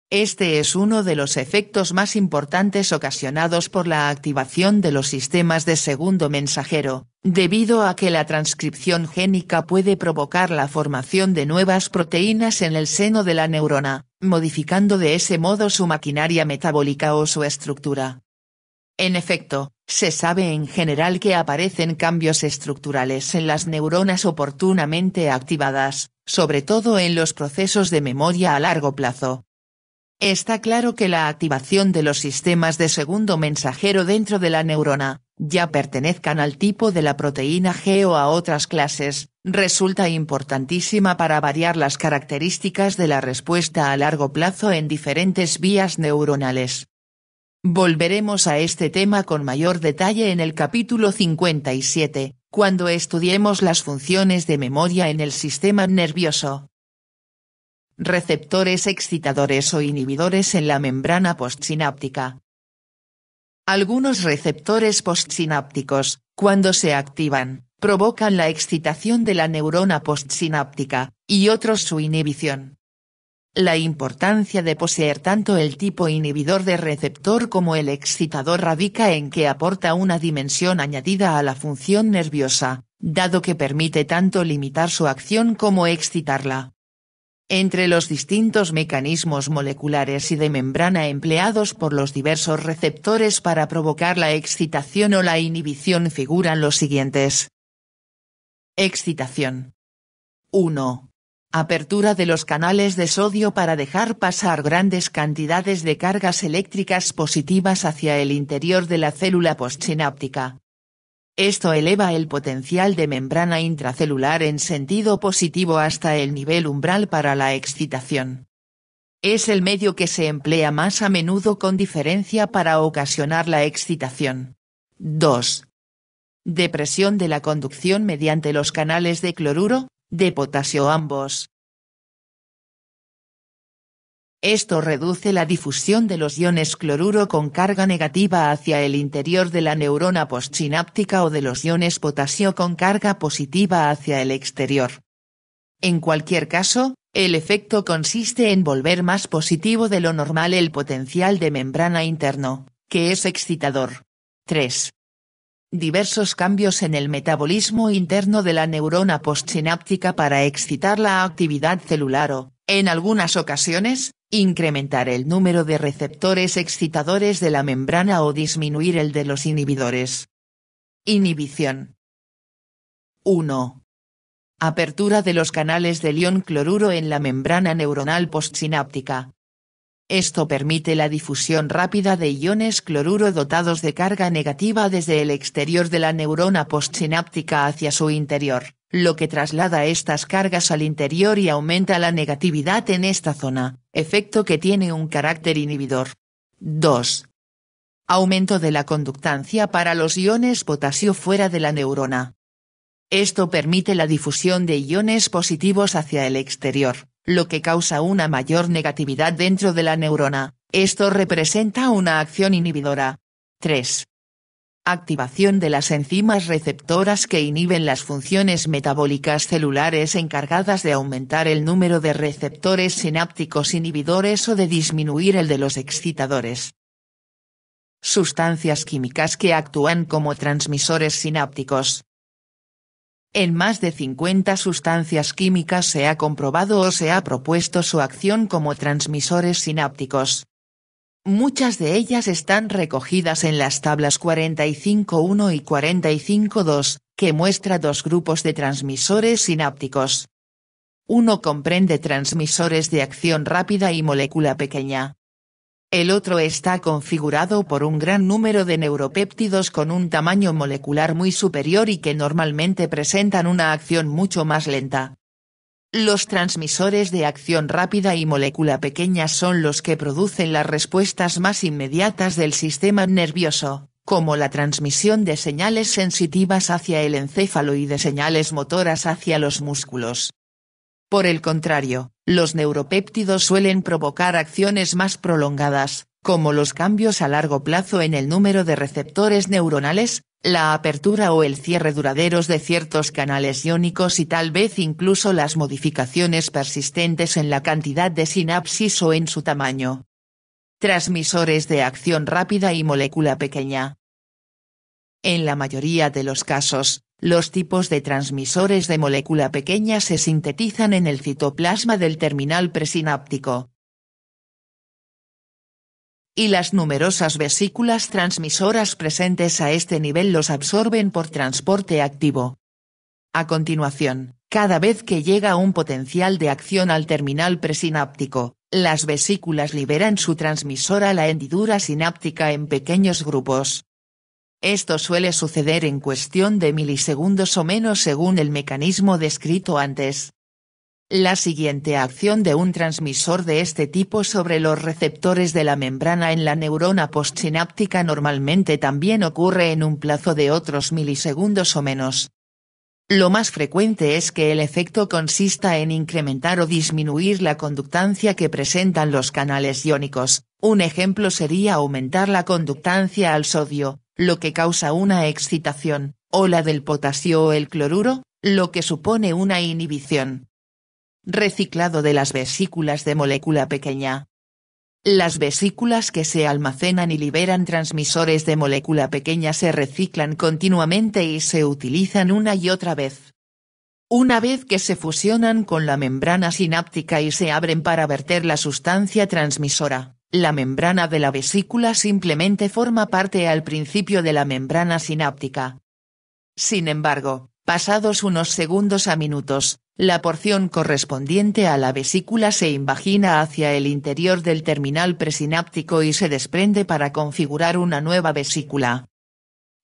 Este es uno de los efectos más importantes ocasionados por la activación de los sistemas de segundo mensajero, debido a que la transcripción génica puede provocar la formación de nuevas proteínas en el seno de la neurona, modificando de ese modo su maquinaria metabólica o su estructura. En efecto, se sabe en general que aparecen cambios estructurales en las neuronas oportunamente activadas, sobre todo en los procesos de memoria a largo plazo. Está claro que la activación de los sistemas de segundo mensajero dentro de la neurona, ya pertenezcan al tipo de la proteína G o a otras clases, resulta importantísima para variar las características de la respuesta a largo plazo en diferentes vías neuronales. Volveremos a este tema con mayor detalle en el capítulo 57, cuando estudiemos las funciones de memoria en el sistema nervioso. Receptores excitadores o inhibidores en la membrana postsináptica. Algunos receptores postsinápticos, cuando se activan, provocan la excitación de la neurona postsináptica, y otros su inhibición. La importancia de poseer tanto el tipo inhibidor de receptor como el excitador radica en que aporta una dimensión añadida a la función nerviosa, dado que permite tanto limitar su acción como excitarla. Entre los distintos mecanismos moleculares y de membrana empleados por los diversos receptores para provocar la excitación o la inhibición figuran los siguientes. Excitación. 1. Apertura de los canales de sodio para dejar pasar grandes cantidades de cargas eléctricas positivas hacia el interior de la célula postsináptica. Esto eleva el potencial de membrana intracelular en sentido positivo hasta el nivel umbral para la excitación. Es el medio que se emplea más a menudo con diferencia para ocasionar la excitación. 2. Depresión de la conducción mediante los canales de cloruro, de potasio ambos. Esto reduce la difusión de los iones cloruro con carga negativa hacia el interior de la neurona postsináptica o de los iones potasio con carga positiva hacia el exterior. En cualquier caso, el efecto consiste en volver más positivo de lo normal el potencial de membrana interno, que es excitador. 3. Diversos cambios en el metabolismo interno de la neurona postsináptica para excitar la actividad celular o, en algunas ocasiones, incrementar el número de receptores excitadores de la membrana o disminuir el de los inhibidores. Inhibición. 1. Apertura de los canales del ion cloruro en la membrana neuronal postsináptica. Esto permite la difusión rápida de iones cloruro dotados de carga negativa desde el exterior de la neurona postsináptica hacia su interior, lo que traslada estas cargas al interior y aumenta la negatividad en esta zona, efecto que tiene un carácter inhibidor. 2. Aumento de la conductancia para los iones potasio fuera de la neurona. Esto permite la difusión de iones positivos hacia el exterior, lo que causa una mayor negatividad dentro de la neurona. Esto representa una acción inhibidora. 3. Activación de las enzimas receptoras que inhiben las funciones metabólicas celulares encargadas de aumentar el número de receptores sinápticos inhibidores o de disminuir el de los excitadores. Sustancias químicas que actúan como transmisores sinápticos. En más de 50 sustancias químicas se ha comprobado o se ha propuesto su acción como transmisores sinápticos. Muchas de ellas están recogidas en las tablas 45.1 y 45.2, que muestra dos grupos de transmisores sinápticos. Uno comprende transmisores de acción rápida y molécula pequeña. El otro está configurado por un gran número de neuropéptidos con un tamaño molecular muy superior y que normalmente presentan una acción mucho más lenta. Los transmisores de acción rápida y molécula pequeña son los que producen las respuestas más inmediatas del sistema nervioso, como la transmisión de señales sensitivas hacia el encéfalo y de señales motoras hacia los músculos. Por el contrario, los neuropéptidos suelen provocar acciones más prolongadas, como los cambios a largo plazo en el número de receptores neuronales, la apertura o el cierre duraderos de ciertos canales iónicos y tal vez incluso las modificaciones persistentes en la cantidad de sinapsis o en su tamaño. Transmisores de acción rápida y molécula pequeña. En la mayoría de los casos, los tipos de transmisores de molécula pequeña se sintetizan en el citoplasma del terminal presináptico. Y las numerosas vesículas transmisoras presentes a este nivel los absorben por transporte activo. A continuación, cada vez que llega un potencial de acción al terminal presináptico, las vesículas liberan su transmisor a la hendidura sináptica en pequeños grupos. Esto suele suceder en cuestión de milisegundos o menos según el mecanismo descrito antes. La siguiente acción de un transmisor de este tipo sobre los receptores de la membrana en la neurona postsináptica normalmente también ocurre en un plazo de otros milisegundos o menos. Lo más frecuente es que el efecto consista en incrementar o disminuir la conductancia que presentan los canales iónicos. Un ejemplo sería aumentar la conductancia al sodio, lo que causa una excitación, o la del potasio o el cloruro, lo que supone una inhibición. Reciclado de las vesículas de molécula pequeña. Las vesículas que se almacenan y liberan transmisores de molécula pequeña se reciclan continuamente y se utilizan una y otra vez. Una vez que se fusionan con la membrana sináptica y se abren para verter la sustancia transmisora, la membrana de la vesícula simplemente forma parte al principio de la membrana sináptica. Sin embargo, pasados unos segundos a minutos, la porción correspondiente a la vesícula se invagina hacia el interior del terminal presináptico y se desprende para configurar una nueva vesícula.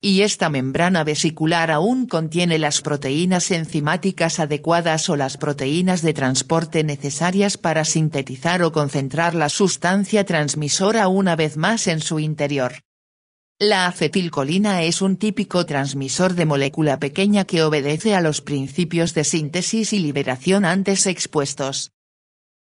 Y esta membrana vesicular aún contiene las proteínas enzimáticas adecuadas o las proteínas de transporte necesarias para sintetizar o concentrar la sustancia transmisora una vez más en su interior. La acetilcolina es un típico transmisor de molécula pequeña que obedece a los principios de síntesis y liberación antes expuestos.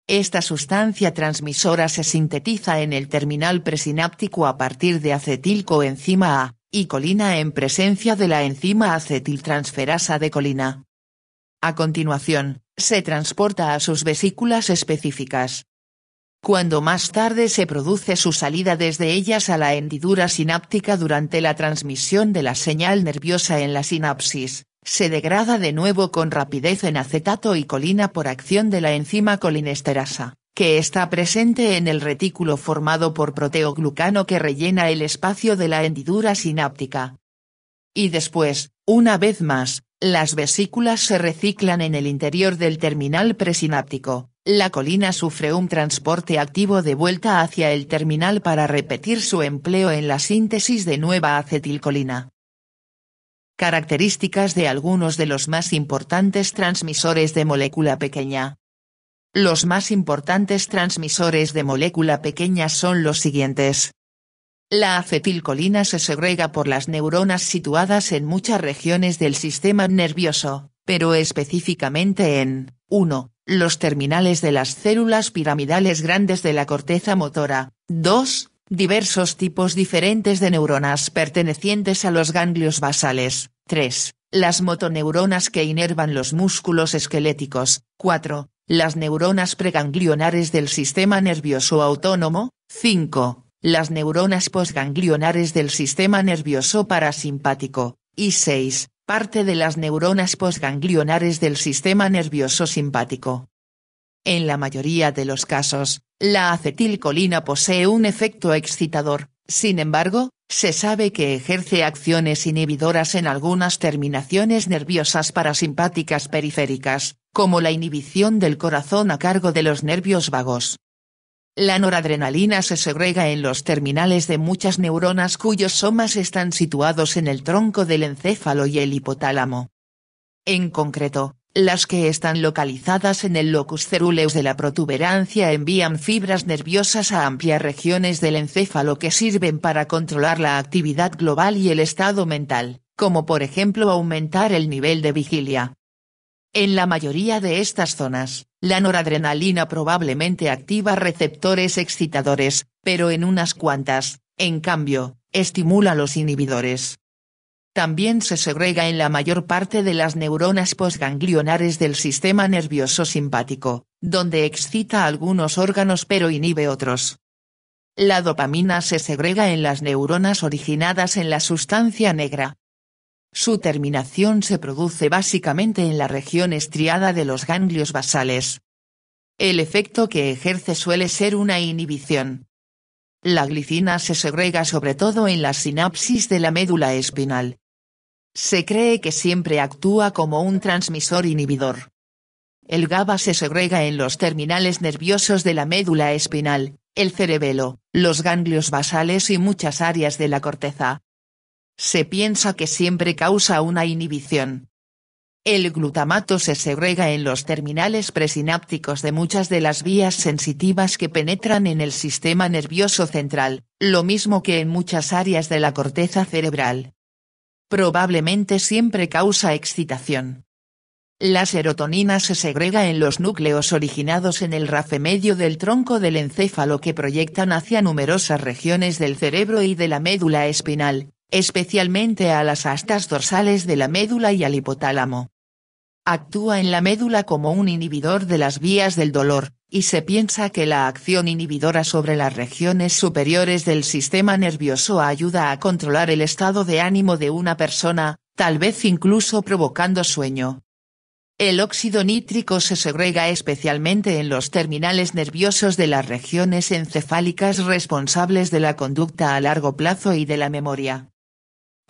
Esta sustancia transmisora se sintetiza en el terminal presináptico a partir de acetilcoenzima A y colina en presencia de la enzima acetiltransferasa de colina. A continuación, se transporta a sus vesículas específicas. Cuando más tarde se produce su salida desde ellas a la hendidura sináptica durante la transmisión de la señal nerviosa en la sinapsis, se degrada de nuevo con rapidez en acetato y colina por acción de la enzima colinesterasa, que está presente en el retículo formado por proteoglucano que rellena el espacio de la hendidura sináptica. Y después, una vez más, las vesículas se reciclan en el interior del terminal presináptico. La colina sufre un transporte activo de vuelta hacia el terminal para repetir su empleo en la síntesis de nueva acetilcolina. Características de algunos de los más importantes transmisores de molécula pequeña. Los más importantes transmisores de molécula pequeña son los siguientes. La acetilcolina se segrega por las neuronas situadas en muchas regiones del sistema nervioso, pero específicamente en 1. Los terminales de las células piramidales grandes de la corteza motora. 2. Diversos tipos diferentes de neuronas pertenecientes a los ganglios basales. 3. Las motoneuronas que inervan los músculos esqueléticos. 4. Las neuronas preganglionares del sistema nervioso autónomo. 5. Las neuronas posganglionares del sistema nervioso parasimpático. Y 6. Parte de las neuronas posganglionares del sistema nervioso simpático. En la mayoría de los casos, la acetilcolina posee un efecto excitador, sin embargo, se sabe que ejerce acciones inhibidoras en algunas terminaciones nerviosas parasimpáticas periféricas, como la inhibición del corazón a cargo de los nervios vagos. La noradrenalina se segrega en los terminales de muchas neuronas cuyos somas están situados en el tronco del encéfalo y el hipotálamo. En concreto, las que están localizadas en el locus ceruleus de la protuberancia envían fibras nerviosas a amplias regiones del encéfalo que sirven para controlar la actividad global y el estado mental, como por ejemplo aumentar el nivel de vigilia. En la mayoría de estas zonas, la noradrenalina probablemente activa receptores excitadores, pero en unas cuantas, en cambio, estimula los inhibidores. También se segrega en la mayor parte de las neuronas postganglionares del sistema nervioso simpático, donde excita algunos órganos pero inhibe otros. La dopamina se segrega en las neuronas originadas en la sustancia negra. Su terminación se produce básicamente en la región estriada de los ganglios basales. El efecto que ejerce suele ser una inhibición. La glicina se segrega sobre todo en la sinapsis de la médula espinal. Se cree que siempre actúa como un transmisor inhibidor. El GABA se segrega en los terminales nerviosos de la médula espinal, el cerebelo, los ganglios basales y muchas áreas de la corteza. Se piensa que siempre causa una inhibición. El glutamato se segrega en los terminales presinápticos de muchas de las vías sensitivas que penetran en el sistema nervioso central, lo mismo que en muchas áreas de la corteza cerebral. Probablemente siempre causa excitación. La serotonina se segrega en los núcleos originados en el rafe medio del tronco del encéfalo que proyectan hacia numerosas regiones del cerebro y de la médula espinal, especialmente a las astas dorsales de la médula y al hipotálamo. Actúa en la médula como un inhibidor de las vías del dolor, y se piensa que la acción inhibidora sobre las regiones superiores del sistema nervioso ayuda a controlar el estado de ánimo de una persona, tal vez incluso provocando sueño. El óxido nítrico se segrega especialmente en los terminales nerviosos de las regiones encefálicas responsables de la conducta a largo plazo y de la memoria.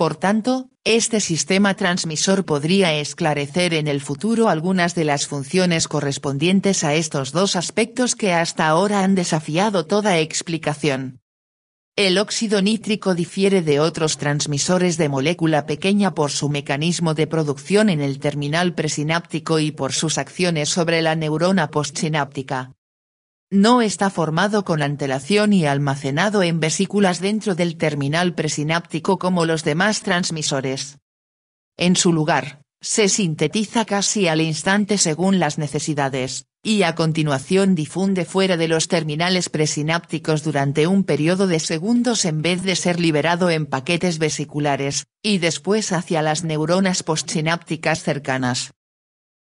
Por tanto, este sistema transmisor podría esclarecer en el futuro algunas de las funciones correspondientes a estos dos aspectos que hasta ahora han desafiado toda explicación. El óxido nítrico difiere de otros transmisores de molécula pequeña por su mecanismo de producción en el terminal presináptico y por sus acciones sobre la neurona postsináptica. No está formado con antelación y almacenado en vesículas dentro del terminal presináptico como los demás transmisores. En su lugar, se sintetiza casi al instante según las necesidades, y a continuación difunde fuera de los terminales presinápticos durante un periodo de segundos en vez de ser liberado en paquetes vesiculares, y después hacia las neuronas postsinápticas cercanas.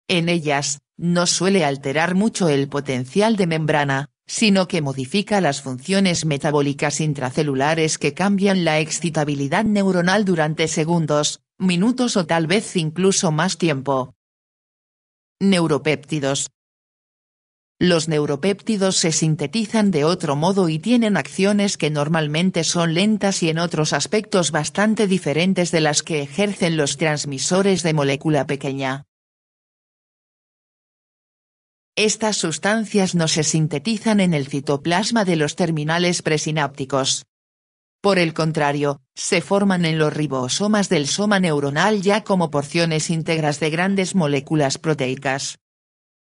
En ellas, no suele alterar mucho el potencial de membrana, sino que modifica las funciones metabólicas intracelulares que cambian la excitabilidad neuronal durante segundos, minutos o tal vez incluso más tiempo. Neuropéptidos. Los neuropéptidos se sintetizan de otro modo y tienen acciones que normalmente son lentas y en otros aspectos bastante diferentes de las que ejercen los transmisores de molécula pequeña. Estas sustancias no se sintetizan en el citoplasma de los terminales presinápticos. Por el contrario, se forman en los ribosomas del soma neuronal ya como porciones íntegras de grandes moléculas proteicas.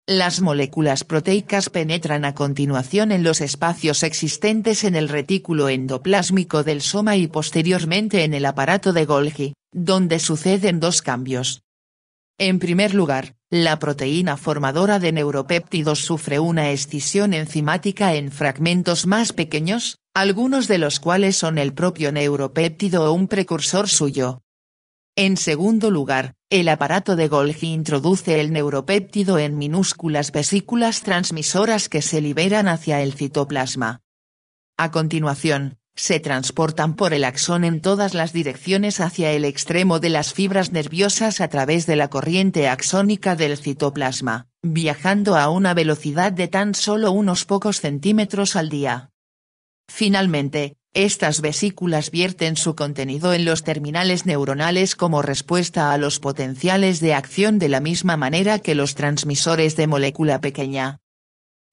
Las moléculas proteicas penetran a continuación en los espacios existentes en el retículo endoplásmico del soma y posteriormente en el aparato de Golgi, donde suceden dos cambios. En primer lugar, la proteína formadora de neuropéptidos sufre una escisión enzimática en fragmentos más pequeños, algunos de los cuales son el propio neuropéptido o un precursor suyo. En segundo lugar, el aparato de Golgi introduce el neuropéptido en minúsculas vesículas transmisoras que se liberan hacia el citoplasma. A continuación, se transportan por el axón en todas las direcciones hacia el extremo de las fibras nerviosas a través de la corriente axónica del citoplasma, viajando a una velocidad de tan solo unos pocos centímetros al día. Finalmente, estas vesículas vierten su contenido en los terminales neuronales como respuesta a los potenciales de acción de la misma manera que los transmisores de molécula pequeña.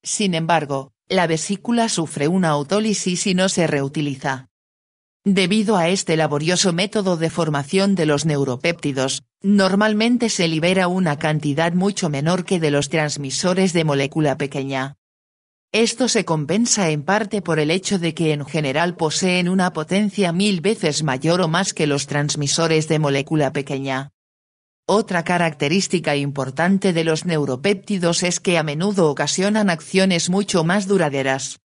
Sin embargo, la vesícula sufre una autólisis y no se reutiliza. Debido a este laborioso método de formación de los neuropéptidos, normalmente se libera una cantidad mucho menor que de los transmisores de molécula pequeña. Esto se compensa en parte por el hecho de que en general poseen una potencia 1000 veces mayor o más que los transmisores de molécula pequeña. Otra característica importante de los neuropéptidos es que a menudo ocasionan acciones mucho más duraderas.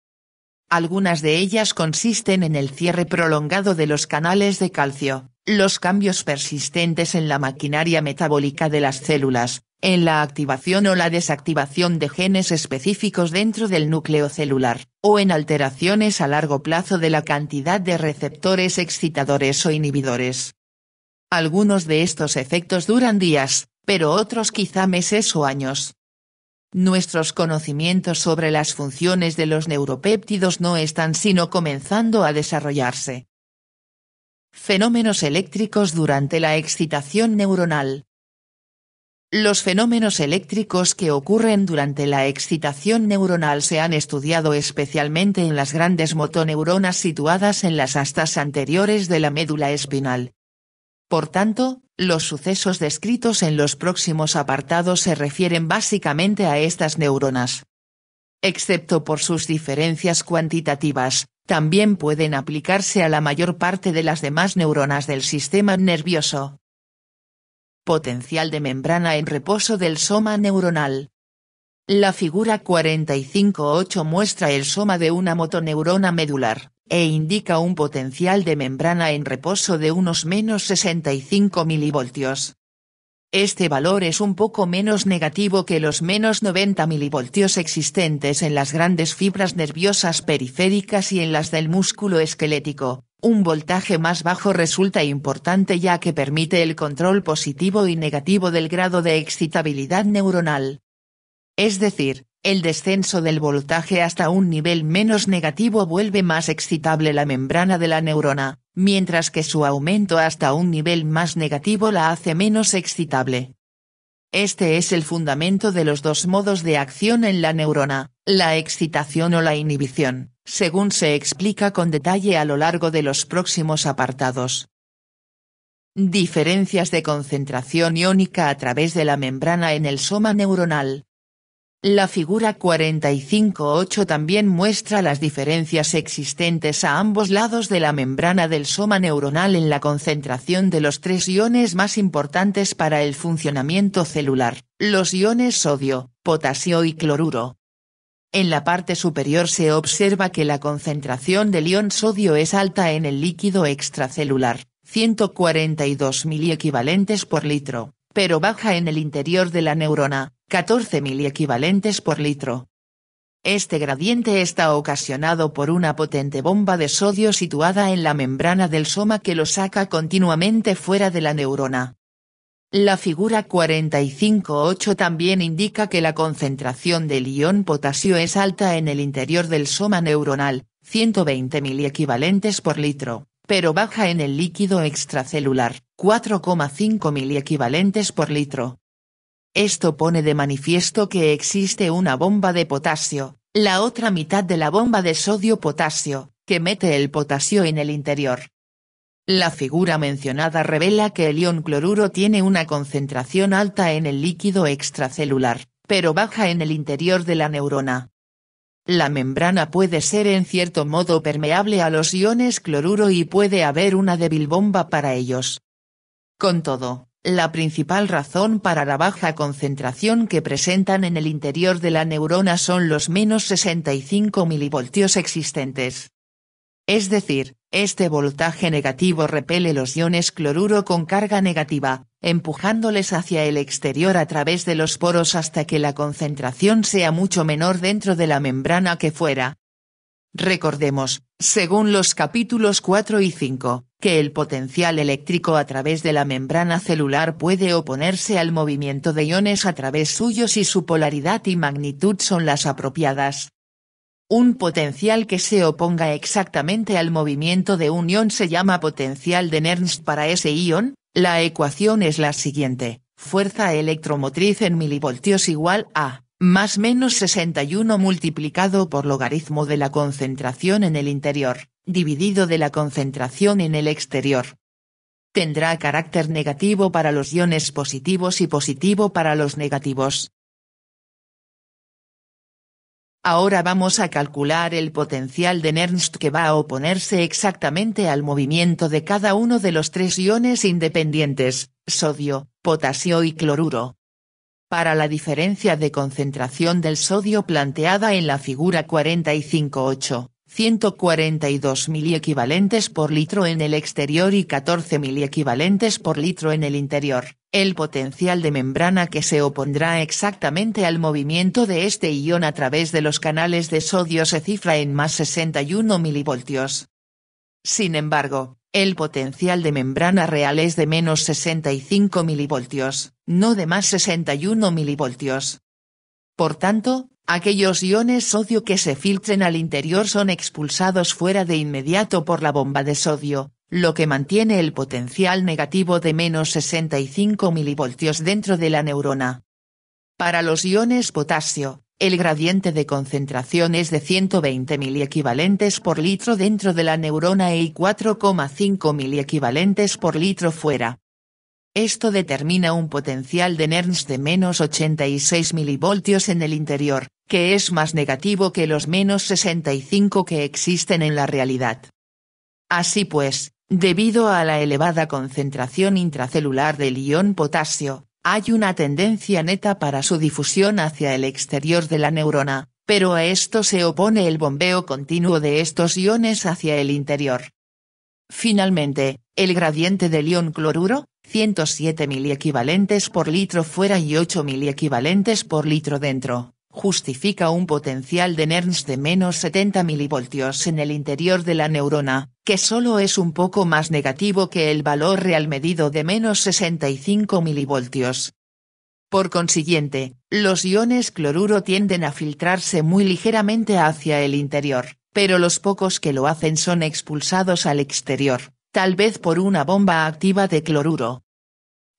Algunas de ellas consisten en el cierre prolongado de los canales de calcio, los cambios persistentes en la maquinaria metabólica de las células, en la activación o la desactivación de genes específicos dentro del núcleo celular, o en alteraciones a largo plazo de la cantidad de receptores excitadores o inhibidores. Algunos de estos efectos duran días, pero otros quizá meses o años. Nuestros conocimientos sobre las funciones de los neuropéptidos no están sino comenzando a desarrollarse. Fenómenos eléctricos durante la excitación neuronal. Los fenómenos eléctricos que ocurren durante la excitación neuronal se han estudiado especialmente en las grandes motoneuronas situadas en las astas anteriores de la médula espinal. Por tanto, los sucesos descritos en los próximos apartados se refieren básicamente a estas neuronas. Excepto por sus diferencias cuantitativas, también pueden aplicarse a la mayor parte de las demás neuronas del sistema nervioso. Potencial de membrana en reposo del soma neuronal. La figura 45.8 muestra el soma de una motoneurona medular, e indica un potencial de membrana en reposo de unos menos 65 milivoltios. Este valor es un poco menos negativo que los menos 90 milivoltios existentes en las grandes fibras nerviosas periféricas y en las del músculo esquelético. Un voltaje más bajo resulta importante ya que permite el control positivo y negativo del grado de excitabilidad neuronal. Es decir, el descenso del voltaje hasta un nivel menos negativo vuelve más excitable la membrana de la neurona, mientras que su aumento hasta un nivel más negativo la hace menos excitable. Este es el fundamento de los dos modos de acción en la neurona, la excitación o la inhibición, según se explica con detalle a lo largo de los próximos apartados. Diferencias de concentración iónica a través de la membrana en el soma neuronal. La figura 45.8 también muestra las diferencias existentes a ambos lados de la membrana del soma neuronal en la concentración de los tres iones más importantes para el funcionamiento celular, los iones sodio, potasio y cloruro. En la parte superior se observa que la concentración del ion sodio es alta en el líquido extracelular, 142 miliequivalentes por litro, pero baja en el interior de la neurona, 14 miliequivalentes por litro. Este gradiente está ocasionado por una potente bomba de sodio situada en la membrana del soma que lo saca continuamente fuera de la neurona. La figura 45.8 también indica que la concentración del ion potasio es alta en el interior del soma neuronal, 120 miliequivalentes por litro, pero baja en el líquido extracelular, 4,5 miliequivalentes por litro. Esto pone de manifiesto que existe una bomba de potasio, la otra mitad de la bomba de sodio-potasio, que mete el potasio en el interior. La figura mencionada revela que el ion cloruro tiene una concentración alta en el líquido extracelular, pero baja en el interior de la neurona. La membrana puede ser en cierto modo permeable a los iones cloruro y puede haber una débil bomba para ellos. Con todo, la principal razón para la baja concentración que presentan en el interior de la neurona son los menos 65 milivoltios existentes. Es decir, este voltaje negativo repele los iones cloruro con carga negativa, empujándoles hacia el exterior a través de los poros hasta que la concentración sea mucho menor dentro de la membrana que fuera. Recordemos, según los capítulos 4 y 5, que el potencial eléctrico a través de la membrana celular puede oponerse al movimiento de iones a través suyo si su polaridad y magnitud son las apropiadas. Un potencial que se oponga exactamente al movimiento de un ion se llama potencial de Nernst para ese ion. La ecuación es la siguiente: fuerza electromotriz en milivoltios igual a más menos 61 multiplicado por logaritmo de la concentración en el interior, dividido de la concentración en el exterior. Tendrá carácter negativo para los iones positivos y positivo para los negativos. Ahora vamos a calcular el potencial de Nernst que va a oponerse exactamente al movimiento de cada uno de los tres iones independientes, sodio, potasio y cloruro. Para la diferencia de concentración del sodio planteada en la figura 45.8, 142 miliequivalentes por litro en el exterior y 14 miliequivalentes por litro en el interior, el potencial de membrana que se opondrá exactamente al movimiento de este ion a través de los canales de sodio se cifra en más 61 milivoltios. Sin embargo, el potencial de membrana real es de menos 65 milivoltios, no de más 61 milivoltios. Por tanto, aquellos iones sodio que se filtren al interior son expulsados fuera de inmediato por la bomba de sodio, lo que mantiene el potencial negativo de menos 65 milivoltios dentro de la neurona. Para los iones potasio, el gradiente de concentración es de 120 miliequivalentes por litro dentro de la neurona y 4,5 miliequivalentes por litro fuera. Esto determina un potencial de Nernst de menos 86 milivoltios en el interior, que es más negativo que los menos 65 que existen en la realidad. Así pues, debido a la elevada concentración intracelular del ion potasio, hay una tendencia neta para su difusión hacia el exterior de la neurona, pero a esto se opone el bombeo continuo de estos iones hacia el interior. Finalmente, el gradiente del ion cloruro, 107 miliequivalentes por litro fuera y 8 miliequivalentes por litro dentro, justifica un potencial de Nernst de menos 70 milivoltios en el interior de la neurona, que solo es un poco más negativo que el valor real medido de menos 65 milivoltios. Por consiguiente, los iones cloruro tienden a filtrarse muy ligeramente hacia el interior, pero los pocos que lo hacen son expulsados al exterior, tal vez por una bomba activa de cloruro.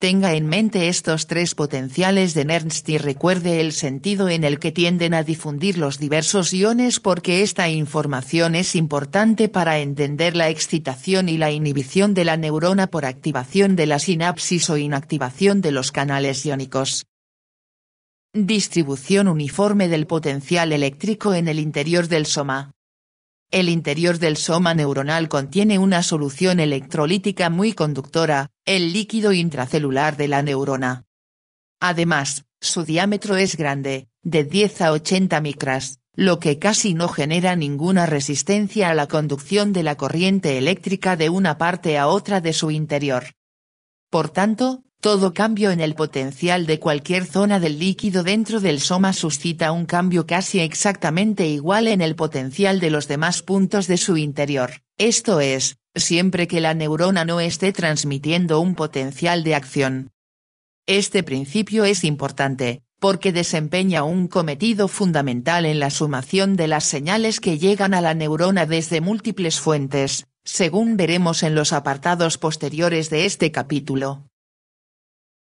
Tenga en mente estos tres potenciales de Nernst y recuerde el sentido en el que tienden a difundir los diversos iones porque esta información es importante para entender la excitación y la inhibición de la neurona por activación de la sinapsis o inactivación de los canales iónicos. Distribución uniforme del potencial eléctrico en el interior del soma. El interior del soma neuronal contiene una solución electrolítica muy conductora, el líquido intracelular de la neurona. Además, su diámetro es grande, de 10 a 80 micras, lo que casi no genera ninguna resistencia a la conducción de la corriente eléctrica de una parte a otra de su interior. Por tanto, todo cambio en el potencial de cualquier zona del líquido dentro del soma suscita un cambio casi exactamente igual en el potencial de los demás puntos de su interior, esto es, siempre que la neurona no esté transmitiendo un potencial de acción. Este principio es importante, porque desempeña un cometido fundamental en la sumación de las señales que llegan a la neurona desde múltiples fuentes, según veremos en los apartados posteriores de este capítulo.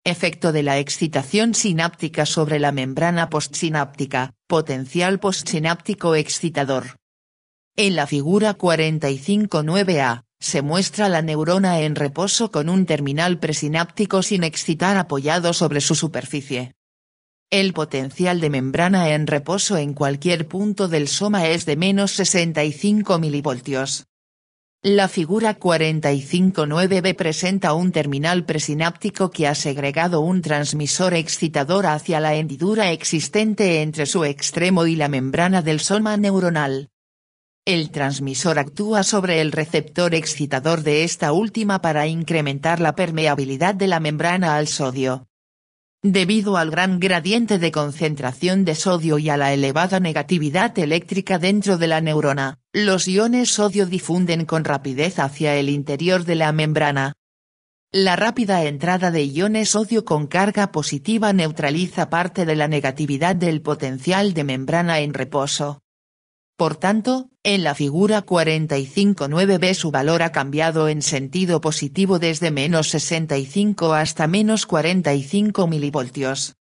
Efecto de la excitación sináptica sobre la membrana postsináptica, potencial postsináptico excitador. En la figura 45.9a, se muestra la neurona en reposo con un terminal presináptico sin excitar apoyado sobre su superficie. El potencial de membrana en reposo en cualquier punto del soma es de menos 65 milivoltios. La figura 45.9b presenta un terminal presináptico que ha segregado un transmisor excitador hacia la hendidura existente entre su extremo y la membrana del soma neuronal. El transmisor actúa sobre el receptor excitador de esta última para incrementar la permeabilidad de la membrana al sodio. Debido al gran gradiente de concentración de sodio y a la elevada negatividad eléctrica dentro de la neurona, los iones sodio difunden con rapidez hacia el interior de la membrana. La rápida entrada de iones sodio con carga positiva neutraliza parte de la negatividad del potencial de membrana en reposo. Por tanto, en la figura 45.9b su valor ha cambiado en sentido positivo desde menos 65 hasta menos 45 milivoltios.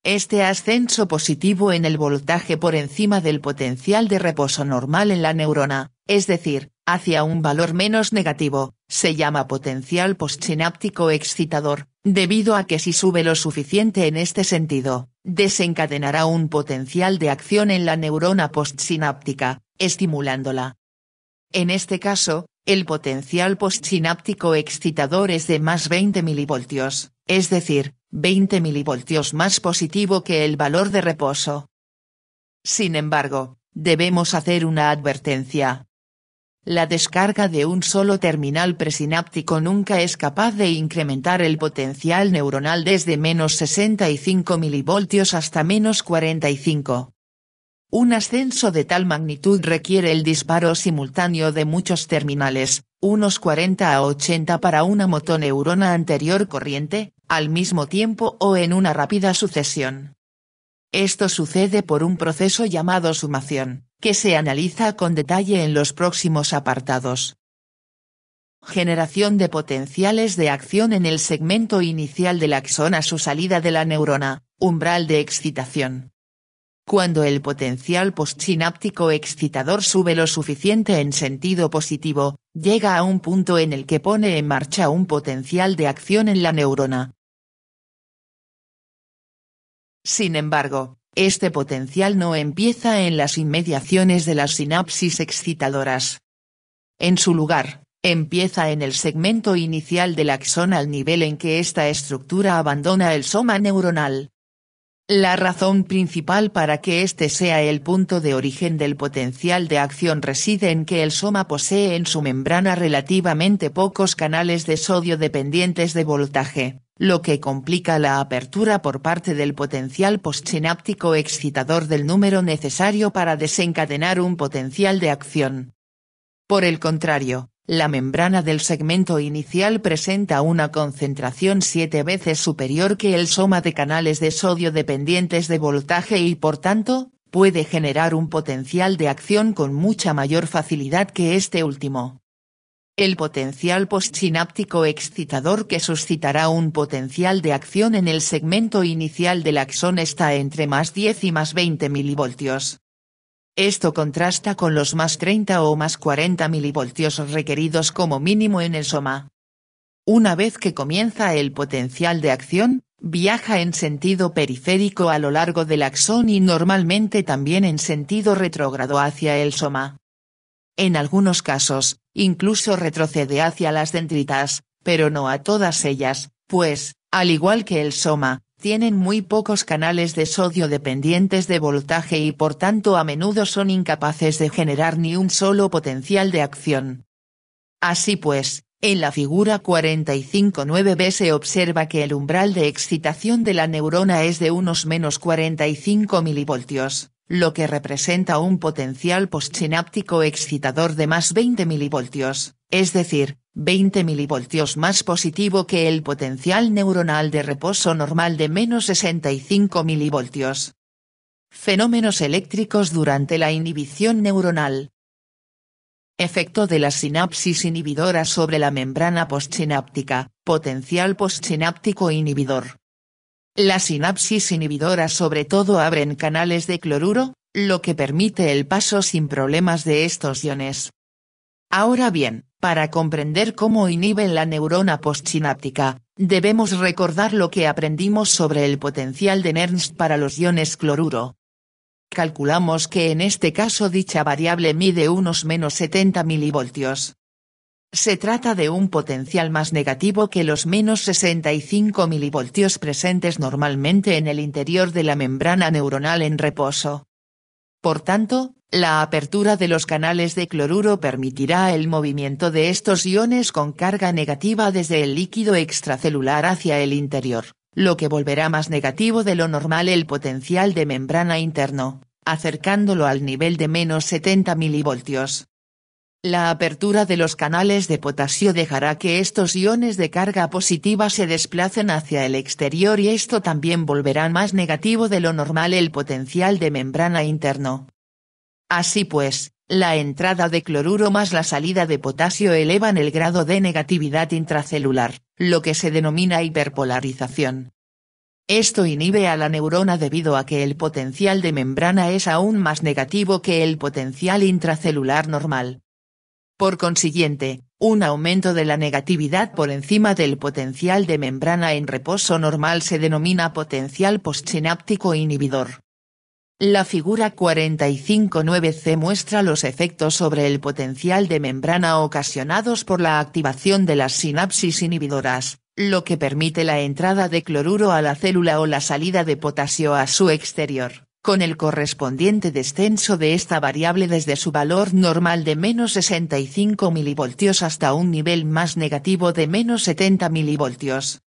Este ascenso positivo en el voltaje por encima del potencial de reposo normal en la neurona, es decir, hacia un valor menos negativo, se llama potencial postsináptico excitador, debido a que si sube lo suficiente en este sentido, desencadenará un potencial de acción en la neurona postsináptica, estimulándola. En este caso, el potencial postsináptico excitador es de más 20 mV, es decir, 20 mV más positivo que el valor de reposo. Sin embargo, debemos hacer una advertencia. La descarga de un solo terminal presináptico nunca es capaz de incrementar el potencial neuronal desde menos 65 mV hasta menos 45. Un ascenso de tal magnitud requiere el disparo simultáneo de muchos terminales, unos 40 a 80 para una motoneurona anterior corriente, al mismo tiempo o en una rápida sucesión. Esto sucede por un proceso llamado sumación, que se analiza con detalle en los próximos apartados. Generación de potenciales de acción en el segmento inicial del axón a su salida de la neurona, umbral de excitación. Cuando el potencial postsináptico excitador sube lo suficiente en sentido positivo, llega a un punto en el que pone en marcha un potencial de acción en la neurona. Sin embargo, este potencial no empieza en las inmediaciones de las sinapsis excitadoras. En su lugar, empieza en el segmento inicial del axón al nivel en que esta estructura abandona el soma neuronal. La razón principal para que este sea el punto de origen del potencial de acción reside en que el soma posee en su membrana relativamente pocos canales de sodio dependientes de voltaje, lo que complica la apertura por parte del potencial postsináptico excitador del número necesario para desencadenar un potencial de acción. Por el contrario, la membrana del segmento inicial presenta una concentración 7 veces superior que el soma de canales de sodio dependientes de voltaje y por tanto, puede generar un potencial de acción con mucha mayor facilidad que este último. El potencial postsináptico excitador que suscitará un potencial de acción en el segmento inicial del axón está entre más 10 y más 20 mV. Esto contrasta con los más 30 o más 40 mV requeridos como mínimo en el soma. Una vez que comienza el potencial de acción, viaja en sentido periférico a lo largo del axón y normalmente también en sentido retrógrado hacia el soma. En algunos casos, incluso retrocede hacia las dendritas, pero no a todas ellas, pues, al igual que el soma, tienen muy pocos canales de sodio dependientes de voltaje y por tanto a menudo son incapaces de generar ni un solo potencial de acción. Así pues, en la figura 45.9b se observa que el umbral de excitación de la neurona es de unos menos 45 mV, lo que representa un potencial postsináptico excitador de más 20 mV, es decir, 20 mV más positivo que el potencial neuronal de reposo normal de menos 65 mV. Fenómenos eléctricos durante la inhibición neuronal. Efecto de la sinapsis inhibidora sobre la membrana postsináptica, potencial postsináptico inhibidor. Las sinapsis inhibidoras sobre todo abren canales de cloruro, lo que permite el paso sin problemas de estos iones. Ahora bien, para comprender cómo inhiben la neurona postsináptica, debemos recordar lo que aprendimos sobre el potencial de Nernst para los iones cloruro. Calculamos que en este caso dicha variable mide unos menos 70 mV. Se trata de un potencial más negativo que los menos 65 mV presentes normalmente en el interior de la membrana neuronal en reposo. Por tanto, la apertura de los canales de cloruro permitirá el movimiento de estos iones con carga negativa desde el líquido extracelular hacia el interior, lo que volverá más negativo de lo normal el potencial de membrana interno, acercándolo al nivel de menos 70 mV. La apertura de los canales de potasio dejará que estos iones de carga positiva se desplacen hacia el exterior y esto también volverá más negativo de lo normal el potencial de membrana interno. Así pues, la entrada de cloruro más la salida de potasio elevan el grado de negatividad intracelular, lo que se denomina hiperpolarización. Esto inhibe a la neurona debido a que el potencial de membrana es aún más negativo que el potencial intracelular normal. Por consiguiente, Un aumento de la negatividad por encima del potencial de membrana en reposo normal se denomina potencial postsináptico inhibidor. La figura 45.9c muestra los efectos sobre el potencial de membrana ocasionados por la activación de las sinapsis inhibidoras, lo que permite la entrada de cloruro a la célula o la salida de potasio a su exterior, con el correspondiente descenso de esta variable desde su valor normal de -65 mV hasta un nivel más negativo de -70 mV.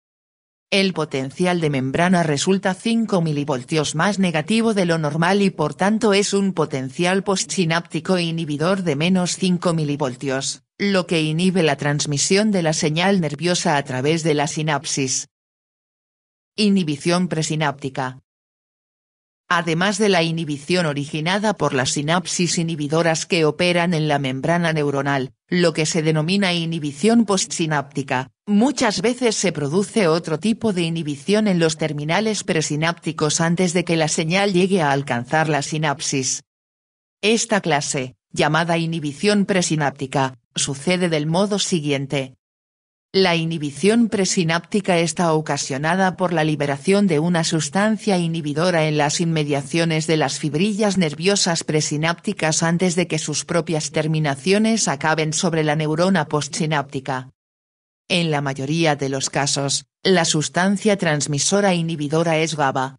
El potencial de membrana resulta 5 mV más negativo de lo normal y por tanto es un potencial postsináptico inhibidor de -5 mV, lo que inhibe la transmisión de la señal nerviosa a través de la sinapsis. Inhibición presináptica. Además de la inhibición originada por las sinapsis inhibidoras que operan en la membrana neuronal, lo que se denomina inhibición postsináptica, muchas veces se produce otro tipo de inhibición en los terminales presinápticos antes de que la señal llegue a alcanzar la sinapsis. Esta clase, llamada inhibición presináptica, sucede del modo siguiente. La inhibición presináptica está ocasionada por la liberación de una sustancia inhibidora en las inmediaciones de las fibrillas nerviosas presinápticas antes de que sus propias terminaciones acaben sobre la neurona postsináptica. En la mayoría de los casos, la sustancia transmisora inhibidora es GABA.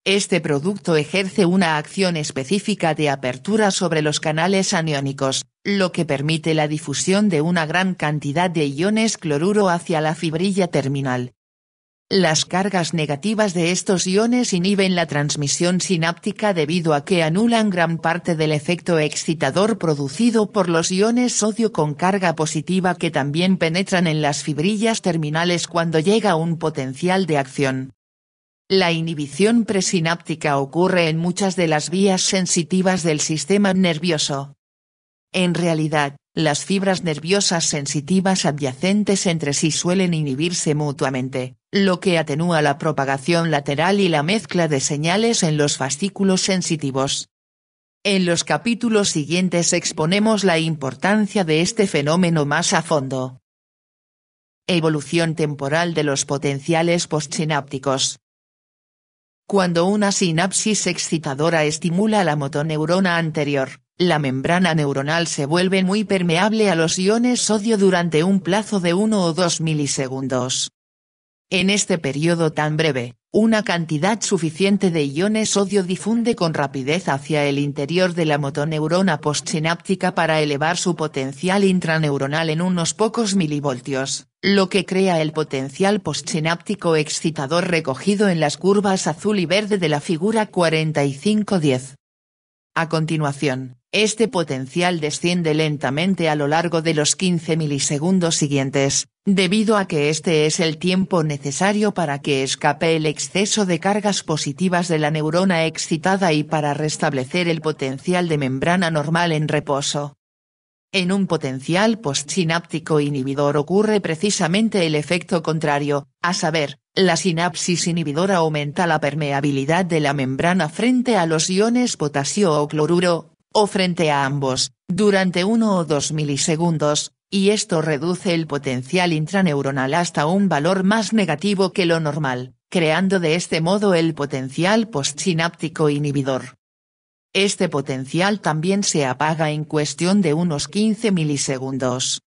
Este producto ejerce una acción específica de apertura sobre los canales aniónicos, lo que permite la difusión de una gran cantidad de iones cloruro hacia la fibrilla terminal. Las cargas negativas de estos iones inhiben la transmisión sináptica debido a que anulan gran parte del efecto excitador producido por los iones sodio con carga positiva que también penetran en las fibrillas terminales cuando llega un potencial de acción. La inhibición presináptica ocurre en muchas de las vías sensitivas del sistema nervioso. En realidad, las fibras nerviosas sensitivas adyacentes entre sí suelen inhibirse mutuamente, lo que atenúa la propagación lateral y la mezcla de señales en los fascículos sensitivos. En los capítulos siguientes exponemos la importancia de este fenómeno más a fondo. Evolución temporal de los potenciales postsinápticos. Cuando una sinapsis excitadora estimula la motoneurona anterior, la membrana neuronal se vuelve muy permeable a los iones sodio durante un plazo de 1 o 2 milisegundos. En este periodo tan breve, una cantidad suficiente de iones sodio difunde con rapidez hacia el interior de la motoneurona postsináptica para elevar su potencial intraneuronal en unos pocos milivoltios, lo que crea el potencial postsináptico excitador recogido en las curvas azul y verde de la figura 4510. A continuación, este potencial desciende lentamente a lo largo de los 15 milisegundos siguientes, debido a que este es el tiempo necesario para que escape el exceso de cargas positivas de la neurona excitada y para restablecer el potencial de membrana normal en reposo. En un potencial postsináptico inhibidor ocurre precisamente el efecto contrario, a saber, la sinapsis inhibidora aumenta la permeabilidad de la membrana frente a los iones potasio o cloruro, o frente a ambos, durante 1 o 2 milisegundos, y esto reduce el potencial intraneuronal hasta un valor más negativo que lo normal, creando de este modo el potencial postsináptico inhibidor. Este potencial también se apaga en cuestión de unos 15 milisegundos.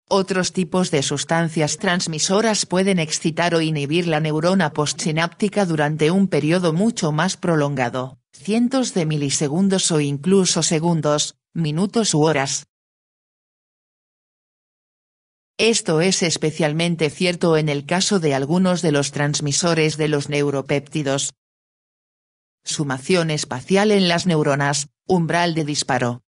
Otros tipos de sustancias transmisoras pueden excitar o inhibir la neurona postsináptica durante un periodo mucho más prolongado, cientos de milisegundos o incluso segundos, minutos u horas. Esto es especialmente cierto en el caso de algunos de los transmisores de los neuropéptidos. Sumación espacial en las neuronas, umbral de disparo.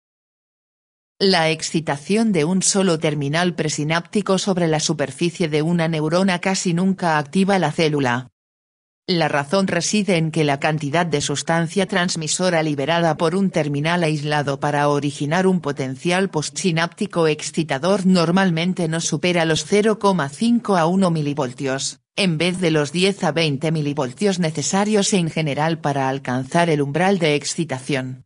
La excitación de un solo terminal presináptico sobre la superficie de una neurona casi nunca activa la célula. La razón reside en que la cantidad de sustancia transmisora liberada por un terminal aislado para originar un potencial postsináptico excitador normalmente no supera los 0,5 a 1 milivoltios, en vez de los 10 a 20 milivoltios necesarios en general para alcanzar el umbral de excitación.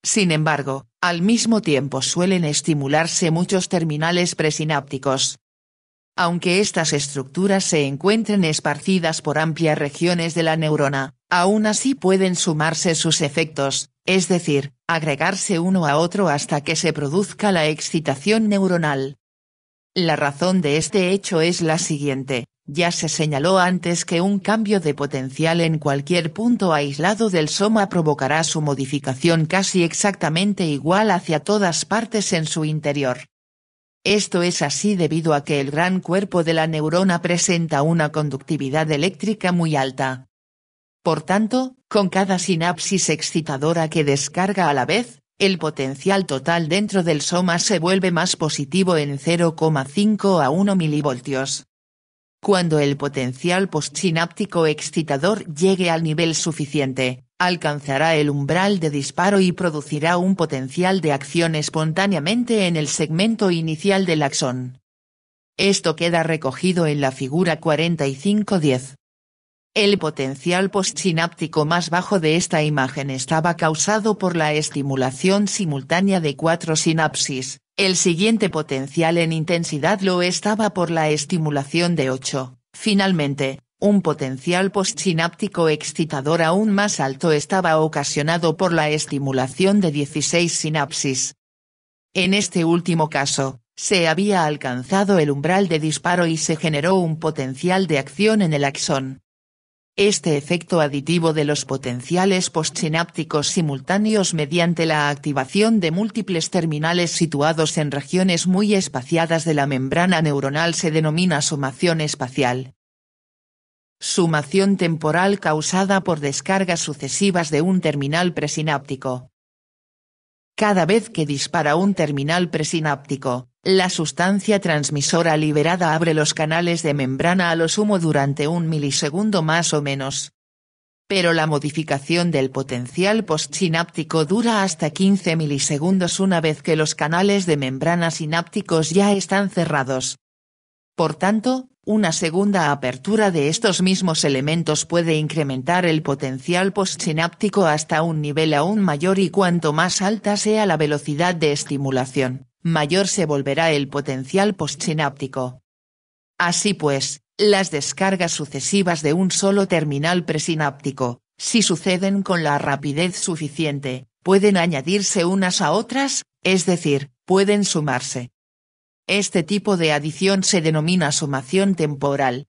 Sin embargo, al mismo tiempo suelen estimularse muchos terminales presinápticos. Aunque estas estructuras se encuentren esparcidas por amplias regiones de la neurona, aún así pueden sumarse sus efectos, es decir, agregarse uno a otro hasta que se produzca la excitación neuronal. La razón de este hecho es la siguiente: ya se señaló antes que un cambio de potencial en cualquier punto aislado del soma provocará su modificación casi exactamente igual hacia todas partes en su interior. Esto es así debido a que el gran cuerpo de la neurona presenta una conductividad eléctrica muy alta. Por tanto, con cada sinapsis excitadora que descarga a la vez, el potencial total dentro del soma se vuelve más positivo en 0,5 a 1 milivoltios. Cuando el potencial postsináptico excitador llegue al nivel suficiente, alcanzará el umbral de disparo y producirá un potencial de acción espontáneamente en el segmento inicial del axón. Esto queda recogido en la figura 45-10. El potencial postsináptico más bajo de esta imagen estaba causado por la estimulación simultánea de 4 sinapsis, el siguiente potencial en intensidad lo estaba por la estimulación de 8, finalmente, un potencial postsináptico excitador aún más alto estaba ocasionado por la estimulación de 16 sinapsis. En este último caso, se había alcanzado el umbral de disparo y se generó un potencial de acción en el axón. Este efecto aditivo de los potenciales postsinápticos simultáneos mediante la activación de múltiples terminales situados en regiones muy espaciadas de la membrana neuronal se denomina sumación espacial. Sumación temporal causada por descargas sucesivas de un terminal presináptico. Cada vez que dispara un terminal presináptico, la sustancia transmisora liberada abre los canales de membrana a lo sumo durante 1 milisegundo más o menos. Pero la modificación del potencial postsináptico dura hasta 15 milisegundos una vez que los canales de membrana sinápticos ya están cerrados. Por tanto, una segunda apertura de estos mismos elementos puede incrementar el potencial postsináptico hasta un nivel aún mayor y cuanto más alta sea la velocidad de estimulación, mayor se volverá el potencial postsináptico. Así pues, las descargas sucesivas de un solo terminal presináptico, si suceden con la rapidez suficiente, pueden añadirse unas a otras, es decir, pueden sumarse. Este tipo de adición se denomina sumación temporal.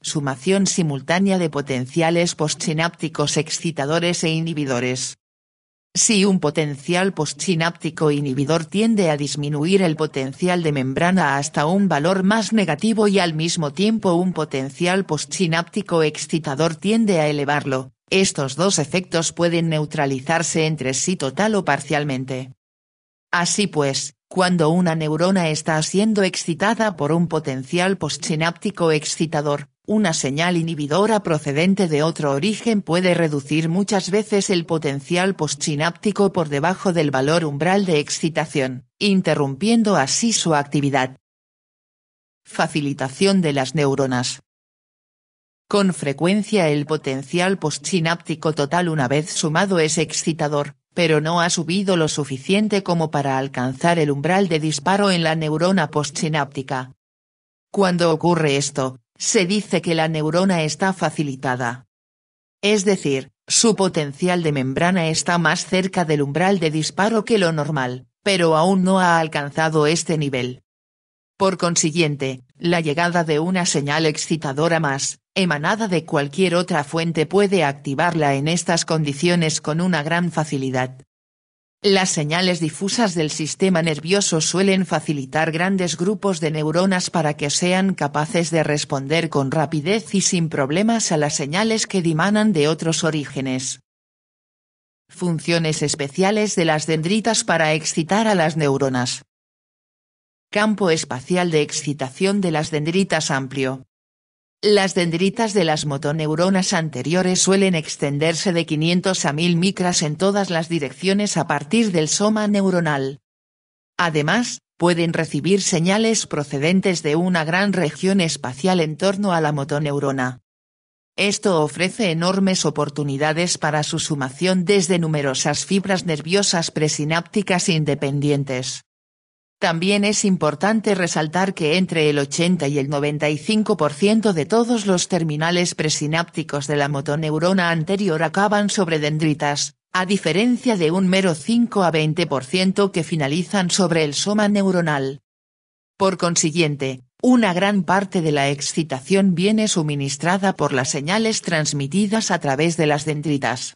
Sumación simultánea de potenciales postsinápticos excitadores e inhibidores. Si un potencial postsináptico inhibidor tiende a disminuir el potencial de membrana hasta un valor más negativo y al mismo tiempo un potencial postsináptico excitador tiende a elevarlo, estos dos efectos pueden neutralizarse entre sí total o parcialmente. Así pues, cuando una neurona está siendo excitada por un potencial postsináptico excitador, una señal inhibidora procedente de otro origen puede reducir muchas veces el potencial postsináptico por debajo del valor umbral de excitación, interrumpiendo así su actividad. Facilitación de las neuronas. Con frecuencia el potencial postsináptico total una vez sumado es excitador, pero no ha subido lo suficiente como para alcanzar el umbral de disparo en la neurona postsináptica. Cuando ocurre esto, se dice que la neurona está facilitada. Es decir, su potencial de membrana está más cerca del umbral de disparo que lo normal, pero aún no ha alcanzado este nivel. Por consiguiente, la llegada de una señal excitadora más, emanada de cualquier otra fuente puede activarla en estas condiciones con una gran facilidad. Las señales difusas del sistema nervioso suelen facilitar grandes grupos de neuronas para que sean capaces de responder con rapidez y sin problemas a las señales que dimanan de otros orígenes. Funciones especiales de las dendritas para excitar a las neuronas. Campo espacial de excitación de las dendritas amplio. Las dendritas de las motoneuronas anteriores suelen extenderse de 500 a 1000 micras en todas las direcciones a partir del soma neuronal. Además, pueden recibir señales procedentes de una gran región espacial en torno a la motoneurona. Esto ofrece enormes oportunidades para su sumación desde numerosas fibras nerviosas presinápticas independientes. También es importante resaltar que entre el 80 y el 95% de todos los terminales presinápticos de la motoneurona anterior acaban sobre dendritas, a diferencia de un mero 5 a 20% que finalizan sobre el soma neuronal. Por consiguiente, una gran parte de la excitación viene suministrada por las señales transmitidas a través de las dendritas.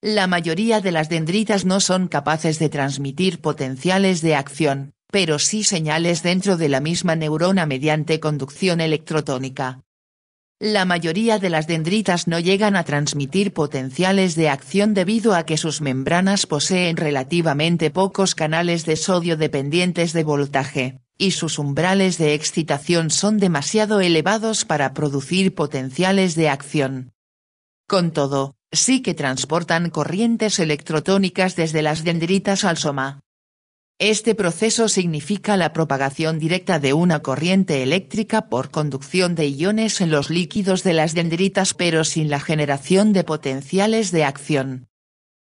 La mayoría de las dendritas no son capaces de transmitir potenciales de acción, pero sí señales dentro de la misma neurona mediante conducción electrotónica. La mayoría de las dendritas no llegan a transmitir potenciales de acción debido a que sus membranas poseen relativamente pocos canales de sodio dependientes de voltaje, y sus umbrales de excitación son demasiado elevados para producir potenciales de acción. Con todo, sí que transportan corrientes electrotónicas desde las dendritas al soma. Este proceso significa la propagación directa de una corriente eléctrica por conducción de iones en los líquidos de las dendritas pero sin la generación de potenciales de acción.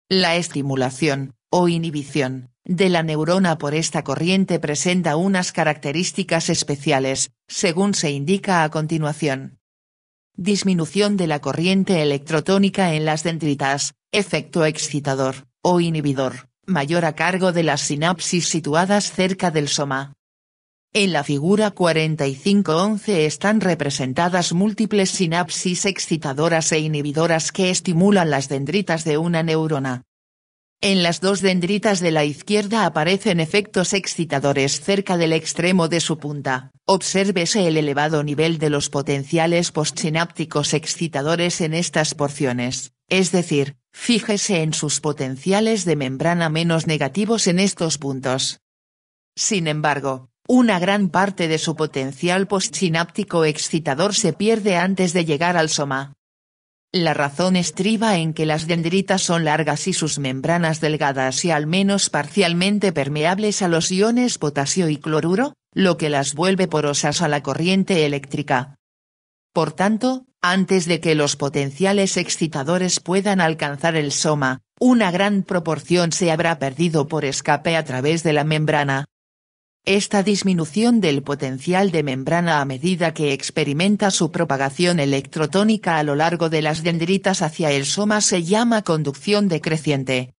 La estimulación, o inhibición, de la neurona por esta corriente presenta unas características especiales, según se indica a continuación. Disminución de la corriente electrotónica en las dendritas, efecto excitador, o inhibidor, mayor a cargo de las sinapsis situadas cerca del soma. En la figura 45.11 están representadas múltiples sinapsis excitadoras e inhibidoras que estimulan las dendritas de una neurona. En las dos dendritas de la izquierda aparecen efectos excitadores cerca del extremo de su punta. Obsérvese el elevado nivel de los potenciales postsinápticos excitadores en estas porciones, es decir, fíjese en sus potenciales de membrana menos negativos en estos puntos. Sin embargo, una gran parte de su potencial postsináptico excitador se pierde antes de llegar al soma. La razón estriba en que las dendritas son largas y sus membranas delgadas y al menos parcialmente permeables a los iones potasio y cloruro, lo que las vuelve porosas a la corriente eléctrica. Por tanto, antes de que los potenciales excitadores puedan alcanzar el soma, una gran proporción se habrá perdido por escape a través de la membrana. Esta disminución del potencial de membrana a medida que experimenta su propagación electrotónica a lo largo de las dendritas hacia el soma se llama conducción decreciente.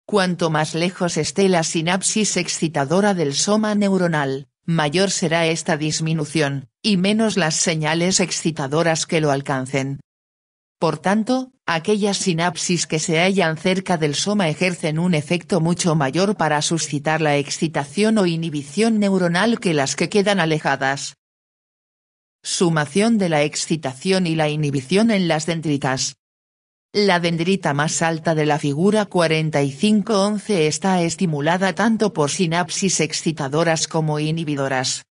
Cuanto más lejos esté la sinapsis excitadora del soma neuronal, mayor será esta disminución, y menos las señales excitadoras que lo alcancen. Por tanto, aquellas sinapsis que se hallan cerca del soma ejercen un efecto mucho mayor para suscitar la excitación o inhibición neuronal que las que quedan alejadas. Sumación de la excitación y la inhibición en las dendritas. La dendrita más alta de la figura 45.11 está estimulada tanto por sinapsis excitadoras como inhibidoras.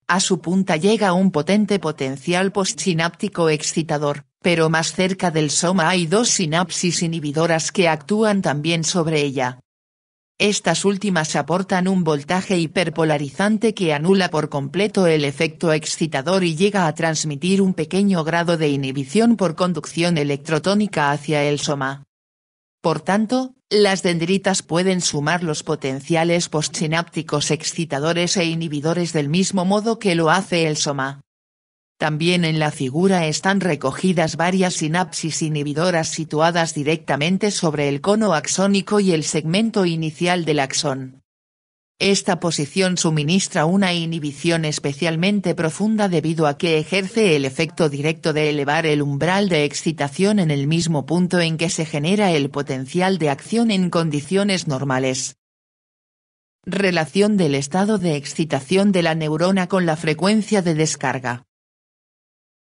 A su punta llega un potente potencial postsináptico excitador, pero más cerca del soma hay dos sinapsis inhibidoras que actúan también sobre ella. Estas últimas aportan un voltaje hiperpolarizante que anula por completo el efecto excitador y llega a transmitir un pequeño grado de inhibición por conducción electrotónica hacia el soma. Por tanto, las dendritas pueden sumar los potenciales postsinápticos excitadores e inhibidores del mismo modo que lo hace el soma. También en la figura están recogidas varias sinapsis inhibidoras situadas directamente sobre el cono axónico y el segmento inicial del axón. Esta posición suministra una inhibición especialmente profunda debido a que ejerce el efecto directo de elevar el umbral de excitación en el mismo punto en que se genera el potencial de acción en condiciones normales. Relación del estado de excitación de la neurona con la frecuencia de descarga.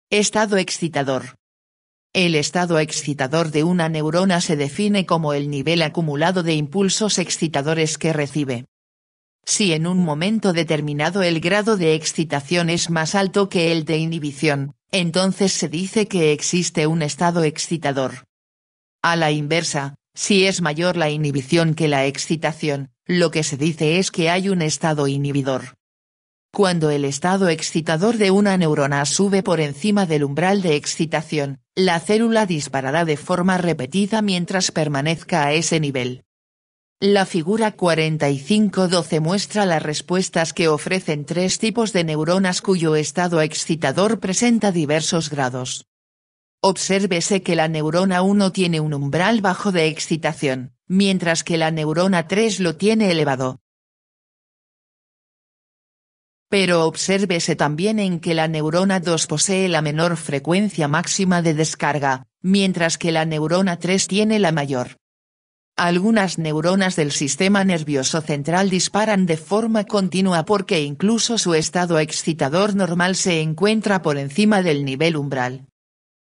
Estado excitador. El estado excitador de una neurona se define como el nivel acumulado de impulsos excitadores que recibe. Si en un momento determinado el grado de excitación es más alto que el de inhibición, entonces se dice que existe un estado excitador. A la inversa, si es mayor la inhibición que la excitación, lo que se dice es que hay un estado inhibidor. Cuando el estado excitador de una neurona sube por encima del umbral de excitación, la célula disparará de forma repetida mientras permanezca a ese nivel. La figura 4512 muestra las respuestas que ofrecen tres tipos de neuronas cuyo estado excitador presenta diversos grados. Obsérvese que la neurona 1 tiene un umbral bajo de excitación, mientras que la neurona 3 lo tiene elevado. Pero obsérvese también en que la neurona 2 posee la menor frecuencia máxima de descarga, mientras que la neurona 3 tiene la mayor. Algunas neuronas del sistema nervioso central disparan de forma continua porque incluso su estado excitador normal se encuentra por encima del nivel umbral.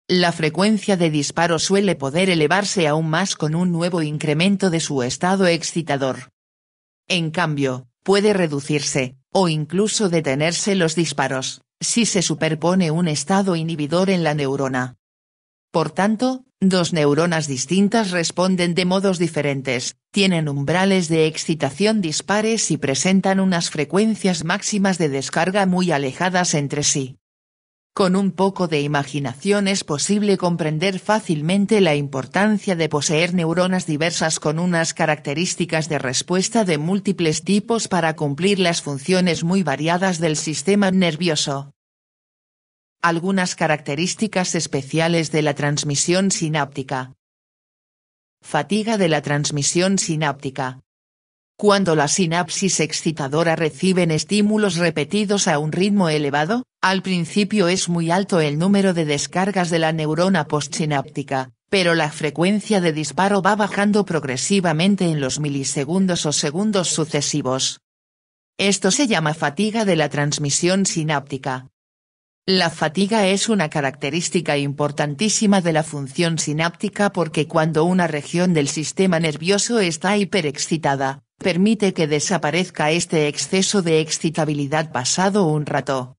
La frecuencia de disparo suele poder elevarse aún más con un nuevo incremento de su estado excitador. En cambio, puede reducirse, o incluso detenerse los disparos, si se superpone un estado inhibidor en la neurona. Por tanto, dos neuronas distintas responden de modos diferentes, tienen umbrales de excitación dispares y presentan unas frecuencias máximas de descarga muy alejadas entre sí. Con un poco de imaginación es posible comprender fácilmente la importancia de poseer neuronas diversas con unas características de respuesta de múltiples tipos para cumplir las funciones muy variadas del sistema nervioso. Algunas características especiales de la transmisión sináptica. Fatiga de la transmisión sináptica. Cuando la sinapsis excitadora reciben estímulos repetidos a un ritmo elevado, al principio es muy alto el número de descargas de la neurona postsináptica, pero la frecuencia de disparo va bajando progresivamente en los milisegundos o segundos sucesivos. Esto se llama fatiga de la transmisión sináptica. La fatiga es una característica importantísima de la función sináptica porque cuando una región del sistema nervioso está hiperexcitada, permite que desaparezca este exceso de excitabilidad pasado un rato.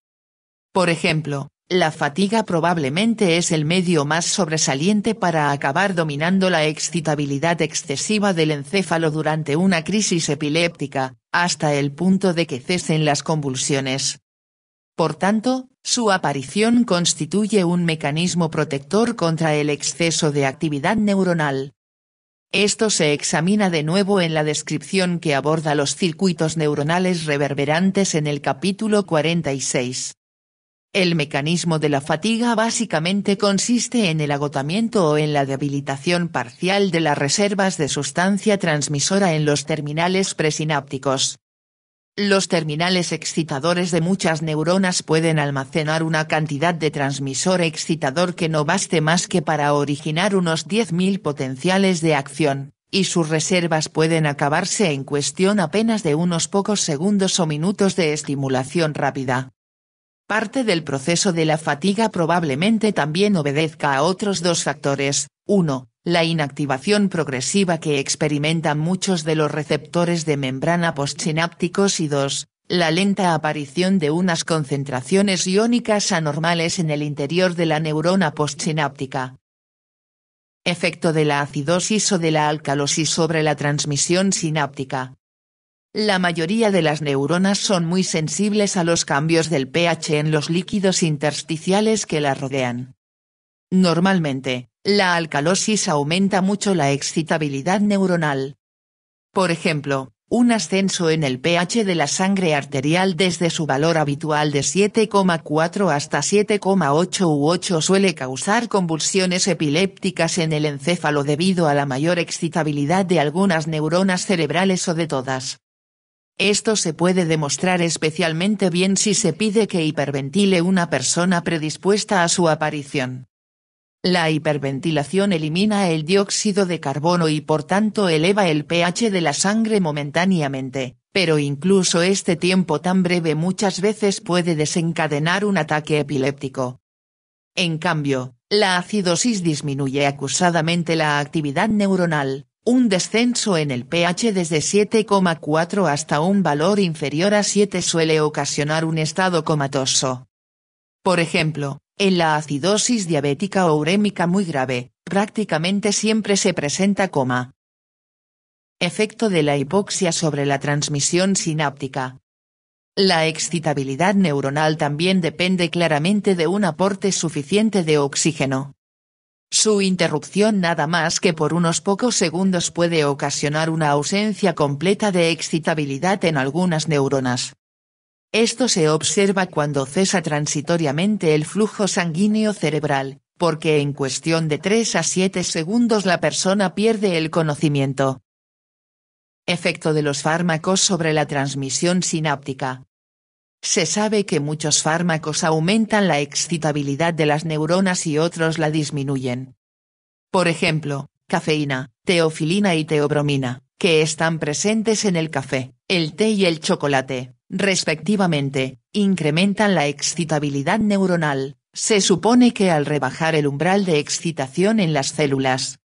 Por ejemplo, la fatiga probablemente es el medio más sobresaliente para acabar dominando la excitabilidad excesiva del encéfalo durante una crisis epiléptica, hasta el punto de que cesen las convulsiones. Por tanto, su aparición constituye un mecanismo protector contra el exceso de actividad neuronal. Esto se examina de nuevo en la descripción que aborda los circuitos neuronales reverberantes en el capítulo 46. El mecanismo de la fatiga básicamente consiste en el agotamiento o en la debilitación parcial de las reservas de sustancia transmisora en los terminales presinápticos. Los terminales excitadores de muchas neuronas pueden almacenar una cantidad de transmisor excitador que no baste más que para originar unos 10.000 potenciales de acción, y sus reservas pueden acabarse en cuestión apenas de unos pocos segundos o minutos de estimulación rápida. Parte del proceso de la fatiga probablemente también obedezca a otros dos factores: 1. La inactivación progresiva que experimentan muchos de los receptores de membrana postsinápticos y 2. La lenta aparición de unas concentraciones iónicas anormales en el interior de la neurona postsináptica. Efecto de la acidosis o de la alcalosis sobre la transmisión sináptica. La mayoría de las neuronas son muy sensibles a los cambios del pH en los líquidos intersticiales que la rodean. Normalmente, la alcalosis aumenta mucho la excitabilidad neuronal. Por ejemplo, un ascenso en el pH de la sangre arterial desde su valor habitual de 7,4 hasta 7,8 u 8 suele causar convulsiones epilépticas en el encéfalo debido a la mayor excitabilidad de algunas neuronas cerebrales o de todas. Esto se puede demostrar especialmente bien si se pide que hiperventile una persona predispuesta a su aparición. La hiperventilación elimina el dióxido de carbono y por tanto eleva el pH de la sangre momentáneamente, pero incluso este tiempo tan breve muchas veces puede desencadenar un ataque epiléptico. En cambio, la acidosis disminuye acusadamente la actividad neuronal. Un descenso en el pH desde 7,4 hasta un valor inferior a 7 suele ocasionar un estado comatoso. Por ejemplo, en la acidosis diabética o urémica muy grave, prácticamente siempre se presenta coma. Efecto de la hipoxia sobre la transmisión sináptica. La excitabilidad neuronal también depende claramente de un aporte suficiente de oxígeno. Su interrupción nada más que por unos pocos segundos puede ocasionar una ausencia completa de excitabilidad en algunas neuronas. Esto se observa cuando cesa transitoriamente el flujo sanguíneo cerebral, porque en cuestión de 3 a 7 segundos la persona pierde el conocimiento. Efecto de los fármacos sobre la transmisión sináptica. Se sabe que muchos fármacos aumentan la excitabilidad de las neuronas y otros la disminuyen. Por ejemplo, cafeína, teofilina y teobromina, que están presentes en el café, el té y el chocolate, respectivamente, incrementan la excitabilidad neuronal. Se supone que al rebajar el umbral de excitación en las células.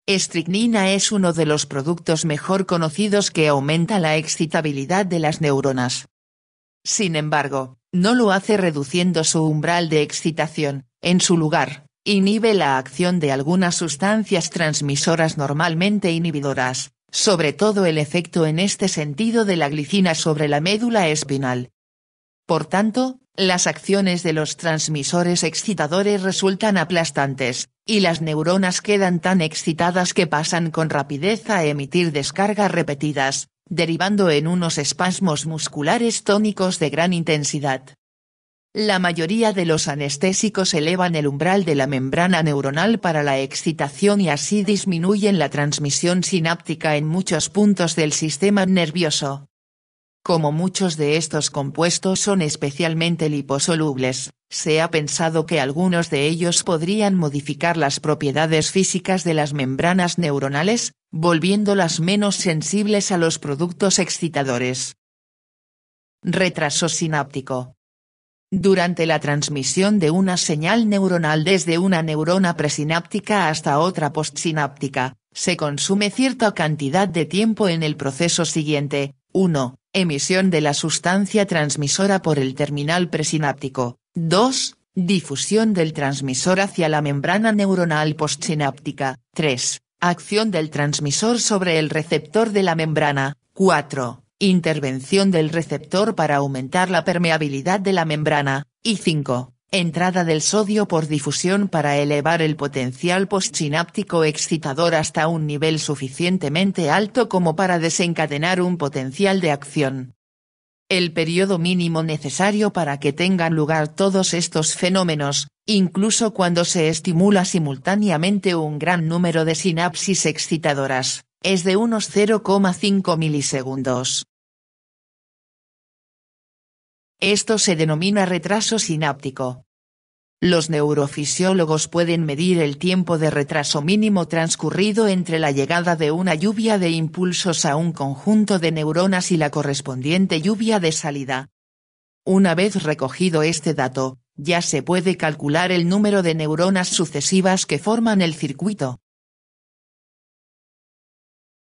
Estricnina es uno de los productos mejor conocidos que aumenta la excitabilidad de las neuronas. Sin embargo, no lo hace reduciendo su umbral de excitación, en su lugar, inhibe la acción de algunas sustancias transmisoras normalmente inhibidoras, sobre todo el efecto en este sentido de la glicina sobre la médula espinal. Por tanto, las acciones de los transmisores excitadores resultan aplastantes, y las neuronas quedan tan excitadas que pasan con rapidez a emitir descargas repetidas, derivando en unos espasmos musculares tónicos de gran intensidad. La mayoría de los anestésicos elevan el umbral de la membrana neuronal para la excitación y así disminuyen la transmisión sináptica en muchos puntos del sistema nervioso. Como muchos de estos compuestos son especialmente liposolubles, se ha pensado que algunos de ellos podrían modificar las propiedades físicas de las membranas neuronales, volviéndolas menos sensibles a los productos excitadores. Retraso sináptico. Durante la transmisión de una señal neuronal desde una neurona presináptica hasta otra postsináptica, se consume cierta cantidad de tiempo en el proceso siguiente. 1. Emisión de la sustancia transmisora por el terminal presináptico. 2. Difusión del transmisor hacia la membrana neuronal postsináptica. 3. Acción del transmisor sobre el receptor de la membrana. 4. Intervención del receptor para aumentar la permeabilidad de la membrana. Y 5. Entrada del sodio por difusión para elevar el potencial postsináptico excitador hasta un nivel suficientemente alto como para desencadenar un potencial de acción. El periodo mínimo necesario para que tengan lugar todos estos fenómenos, incluso cuando se estimula simultáneamente un gran número de sinapsis excitadoras, es de unos 0,5 milisegundos. Esto se denomina retraso sináptico. Los neurofisiólogos pueden medir el tiempo de retraso mínimo transcurrido entre la llegada de una lluvia de impulsos a un conjunto de neuronas y la correspondiente lluvia de salida. Una vez recogido este dato, ya se puede calcular el número de neuronas sucesivas que forman el circuito.